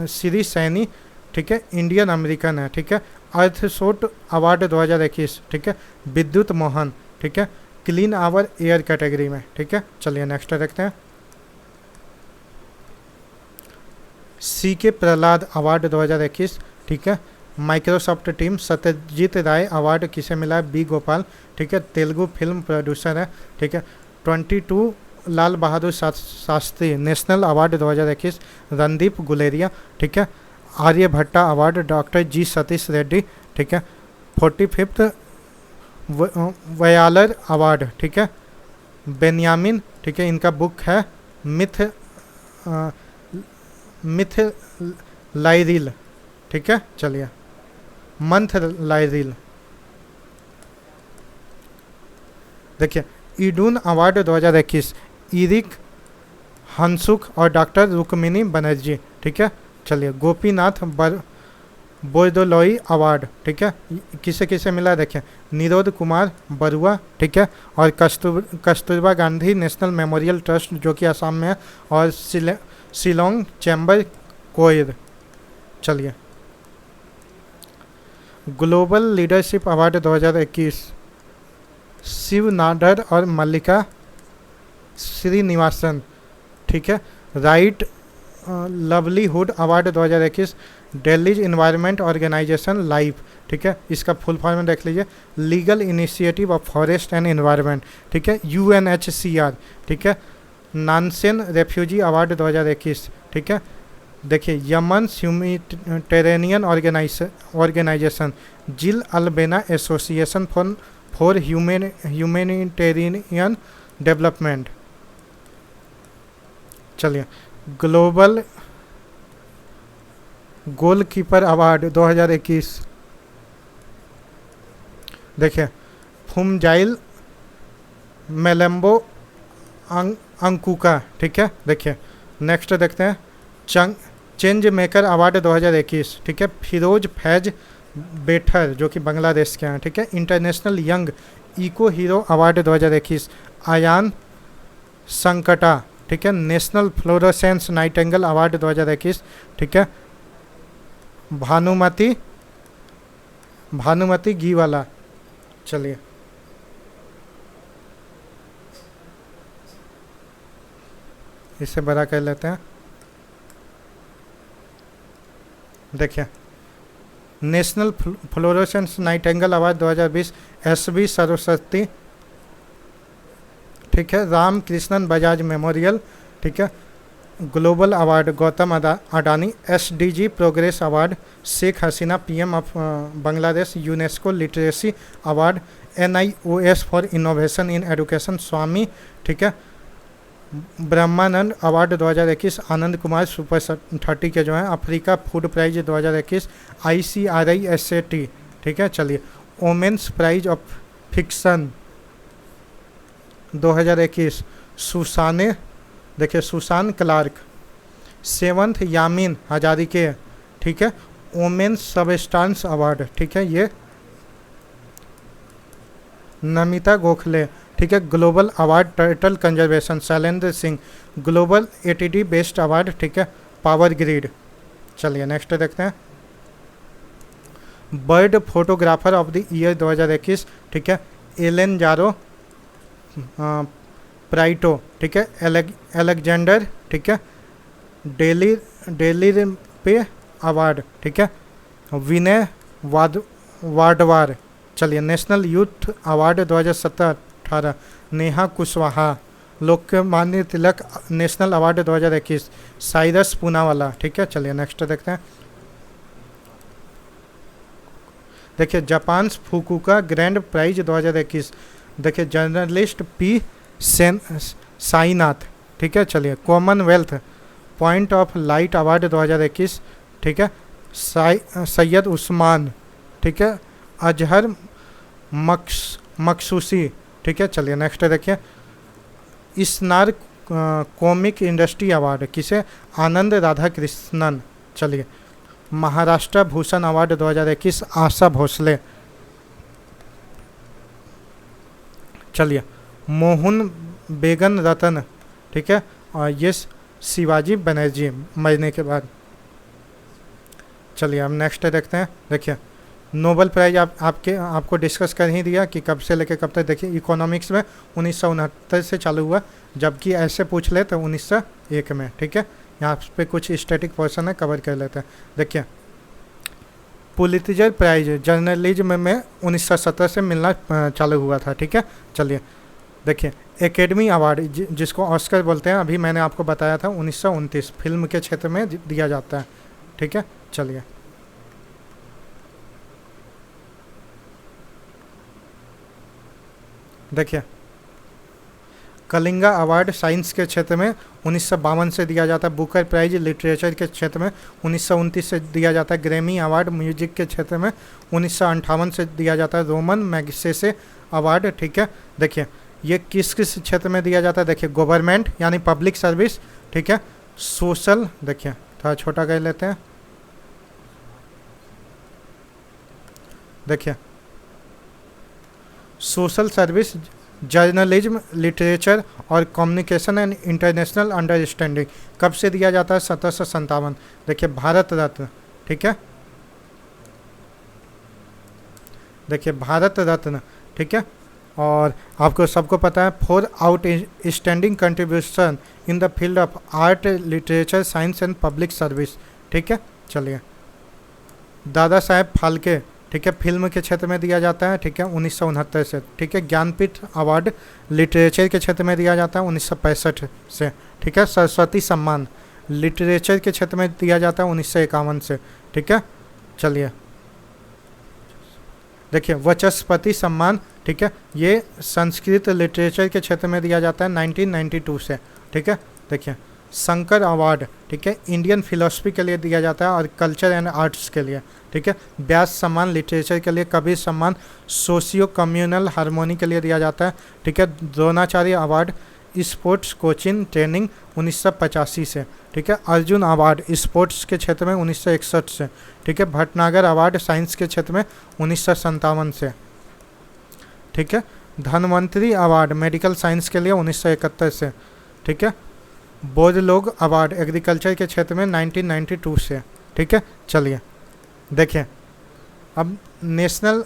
श्री सैनी, ठीक है, इंडियन अमेरिकन है, ठीक है। अर्थशोट अवार्ड 2021, ठीक है, विद्युत मोहन, ठीक है, क्लीन आवर एयर कैटेगरी में, ठीक है। चलिए नेक्स्ट देखते हैं। CK प्रहलाद अवार्ड 2021, ठीक है। माइक्रोसॉफ्ट टीम सत्यजीत राय अवार्ड किसे मिला है, बी गोपाल, ठीक है, तेलुगु फिल्म प्रोड्यूसर है, ठीक है। 22 लाल बहादुर शास्त्री नेशनल अवार्ड 2021 रणदीप गुलेरिया, ठीक है। आर्यभट्टा अवार्ड डॉक्टर जी सतीश रेड्डी, ठीक है। 45th वयालर अवार्ड, ठीक है, बेन्यामिन, ठीक है, इनका बुक है मिथ लाइरिल, ठीक है। चलिए मंथ लाइरिल। देखिए ईडून अवार्ड 2021 इरिक हंसुक और डॉक्टर रुक्मिनी बनर्जी, ठीक है। चलिए गोपीनाथ बोरदोलोई अवार्ड, ठीक है, किसे किसे मिला देखिए, निरोध कुमार बरुआ, ठीक है, और Kasturba Gandhi national memorial trust जो कि असम में है, और शिलोंग चैम्बर कोयर। चलिए global leadership award 2021 Shiv Nadar और मल्लिका श्रीनिवासन, ठीक है। Right livelihood award 2021 Delhi environment organisation life, ठीक है, इसका फुल फॉर्म देख लीजिए, legal initiative of forest and environment, ठीक है, UNHCR, ठीक है। नानसेन रेफ्यूजी अवार्ड 2021, ठीक है। देखिए यमन ह्यूमैनिटेरियन ऑर्गेनाइजेशन जिल अल्बेना एसोसिएशन फॉर ह्यूमैनिटेरियन डेवलपमेंट। चलिए ग्लोबल गोलकीपर अवार्ड 2021 देखिए फुमजाइल मेलेम्बो अंकुका, ठीक है। देखिए नेक्स्ट देखते हैं चेंज मेकर अवार्ड 2021, ठीक है, फिरोज फैज बेठर जो कि बांग्लादेश के हैं, ठीक है। International young eco hero award 2021 Aayan Sankta, ठीक है। नेशनल फ्लोरोसेंस नाइटेंगल अवार्ड 2021, ठीक है, भानुमति घीवाला। चलिए इसे बड़ा कर लेते हैं। देखिए national Florence Nightingale award 2020 SB Saraswati, ठीक है। राम कृष्णन बजाज मेमोरियल, ठीक है। Global award Gautam Adani, SDG progress award Sheikh Hasina PM of Bangladesh, UNESCO literacy award NIOS for innovation in education Swami, ठीक है। ब्रह्मानंद अवार्ड 2021 आनंद कुमार सुपर 30 के जो हैं। Africa food prize 2021 ICRI SAT, ठीक है। चलिए women's prize of fiction 2021 Susanne, देखिए Susan Clark. 7th Yamin Hazari के, ठीक है। वोमेन्स सबस्टांस अवार्ड, ठीक है, ये नमिता गोखले, ठीक है। Global award turtle conservation Shailendra Singh, global ATD best award, ठीक है, पावर ग्रिड। चलिए नेक्स्ट देखते हैं। Bird photographer of the year 2021, ठीक है, एलेन जारो प्राइटो, ठीक है, एलेक्जेंडर, ठीक है, डेली पे अवार्ड, ठीक है, विनय वाडवार। चलिए national youth award 2017-18 Neha Kushwaha, Lokmanya Tilak national award 2021 Cyrus Poonawalla, ठीक है। चलिए नेक्स्ट देखते हैं। देखिए जापान फुकुका ग्रैंड प्राइज 2021, देखिए जर्नलिस्ट पी साईनाथ, ठीक है। चलिए Commonwealth point of light award 2021, ठीक है, सैयद उस्मान, ठीक है, अजहर मखसूसी, ठीक है। चलिए नेक्स्ट देखिए। इसनार कॉमिक इंडस्ट्री अवार्ड किसे, आनंद राधा कृष्णन। चलिए महाराष्ट्र भूषण अवार्ड 2021 आशा भोसले। चलिए मोहन बेगन रतन, ठीक है, और ये शिवाजी बनर्जी मरने के बाद। चलिए हम नेक्स्ट देखते हैं। देखिए नोबेल प्राइज आपको डिस्कस कर ही दिया कि कब से लेकर कब तक। देखिए इकोनॉमिक्स में 1969 से चालू हुआ, जबकि ऐसे पूछ ले तो 1901 में, ठीक है। यहाँ पे कुछ स्टैटिक पोर्शन है, कवर कर लेते हैं। देखिए पुलित्जर प्राइज जर्नलिज्म में 1970 से मिलना चालू हुआ था, ठीक है। चलिए देखिए एकेडमी अवार्ड जिसको ऑस्कर बोलते हैं, अभी मैंने आपको बताया था 1929 फिल्म के क्षेत्र में दिया जाता है, ठीक है। चलिए देखिए कलिंगा अवार्ड साइंस के क्षेत्र में 1952 से दिया जाता है। बुकर प्राइज लिटरेचर के क्षेत्र में 1929 से दिया जाता है। ग्रैमी अवार्ड म्यूजिक के क्षेत्र में 1958 से दिया जाता है। रोमन मैगसेसे अवार्ड, ठीक है, देखिए ये किस किस क्षेत्र में दिया जाता है। देखिए गवर्नमेंट यानी पब्लिक सर्विस, ठीक है, सोशल, देखिए थोड़ा छोटा कर लेते हैं। देखिए सोशल सर्विस, जर्नलिज्म, लिटरेचर और कम्युनिकेशन एंड इंटरनेशनल अंडरस्टैंडिंग कब से दिया जाता है, 1757। देखिए भारत रत्न, ठीक है, देखिए भारत रत्न, ठीक है। और आपको सबको पता है for out standing contribution in the field of art, literature, science and public service, ठीक है। चलिए दादा साहेब फाल्के, ठीक है, फिल्म के क्षेत्र में दिया जाता है, ठीक है, 1969 से, ठीक है। ज्ञानपीठ अवार्ड लिटरेचर के क्षेत्र में दिया जाता है 1965 से, ठीक है। सरस्वती सम्मान लिटरेचर के क्षेत्र में दिया जाता है 1951 से, ठीक है। चलिए देखिए वचस्पति सम्मान, ठीक है, ये संस्कृत लिटरेचर के क्षेत्र में दिया जाता है 1992 से, ठीक है। देखिए शंकर अवार्ड, ठीक है, इंडियन फिलोसफी के लिए दिया जाता है और कल्चर एंड आर्ट्स के लिए, ठीक है। व्यास सम्मान लिटरेचर के लिए, कबीर सम्मान सोशियो कम्युनल हारमोनी के लिए दिया जाता है, ठीक है। Dronacharya award sports coaching training 1985 से, ठीक है। अर्जुन अवार्ड स्पोर्ट्स के क्षेत्र में 1961 से, ठीक है। भटनागर अवार्ड साइंस के क्षेत्र में 1957 से, ठीक है। धन्वंतरी अवार्ड मेडिकल साइंस के लिए 1971 से, ठीक है। बोधलोग अवार्ड एग्रीकल्चर के क्षेत्र में 1992 से, ठीक है। चलिए देखिए अब नेशनल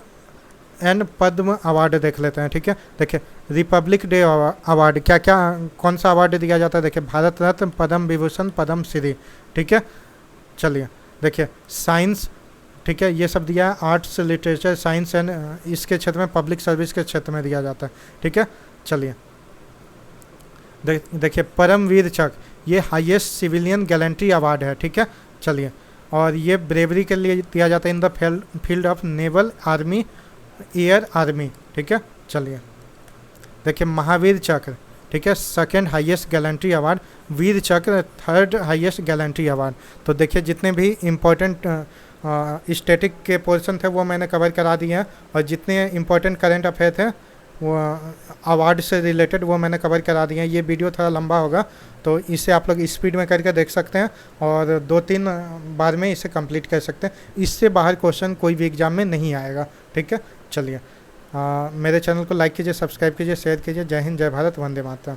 एंड पद्म अवार्ड देख लेते हैं, ठीक है। देखिए रिपब्लिक डे अवार्ड क्या क्या कौन सा अवार्ड दिया जाता है। देखिए भारत रत्न, पद्म विभूषण, पद्म श्री, ठीक है। चलिए देखिए साइंस, ठीक है, ये सब दिया है। आर्ट्स, लिटरेचर, साइंस एंड इसके क्षेत्र में पब्लिक सर्विस के क्षेत्र में दिया जाता है, ठीक है। चलिए देखिए परमवीर चक्र ये हाईएस्ट सिविलियन गैलेंट्री अवार्ड है, ठीक है। चलिए और ये ब्रेवरी के लिए दिया जाता है in the field of naval, army, air army, ठीक है। चलिए देखिए महावीर चक्र, ठीक है, सेकंड हाईएस्ट गैलेंट्री अवार्ड। वीर चक्र थर्ड हाईएस्ट गैलेंट्री अवार्ड। तो देखिए जितने भी इम्पोर्टेंट स्टैटिक के पोर्शन थे वो मैंने कवर करा दिए हैं, और जितने इम्पोर्टेंट करंट अफेयर थे वो अवार्ड से रिलेटेड वो मैंने कवर करा दिए हैं। ये वीडियो थोड़ा लंबा होगा तो इसे आप लोग स्पीड में करके देख सकते हैं और 2-3 बार में इसे कंप्लीट कर सकते हैं। इससे बाहर क्वेश्चन कोई भी एग्ज़ाम में नहीं आएगा। ठीक है, चलिए मेरे चैनल को लाइक कीजिए, सब्सक्राइब कीजिए, शेयर कीजिए। जय हिंद, जय भारत, वंदे मातरम।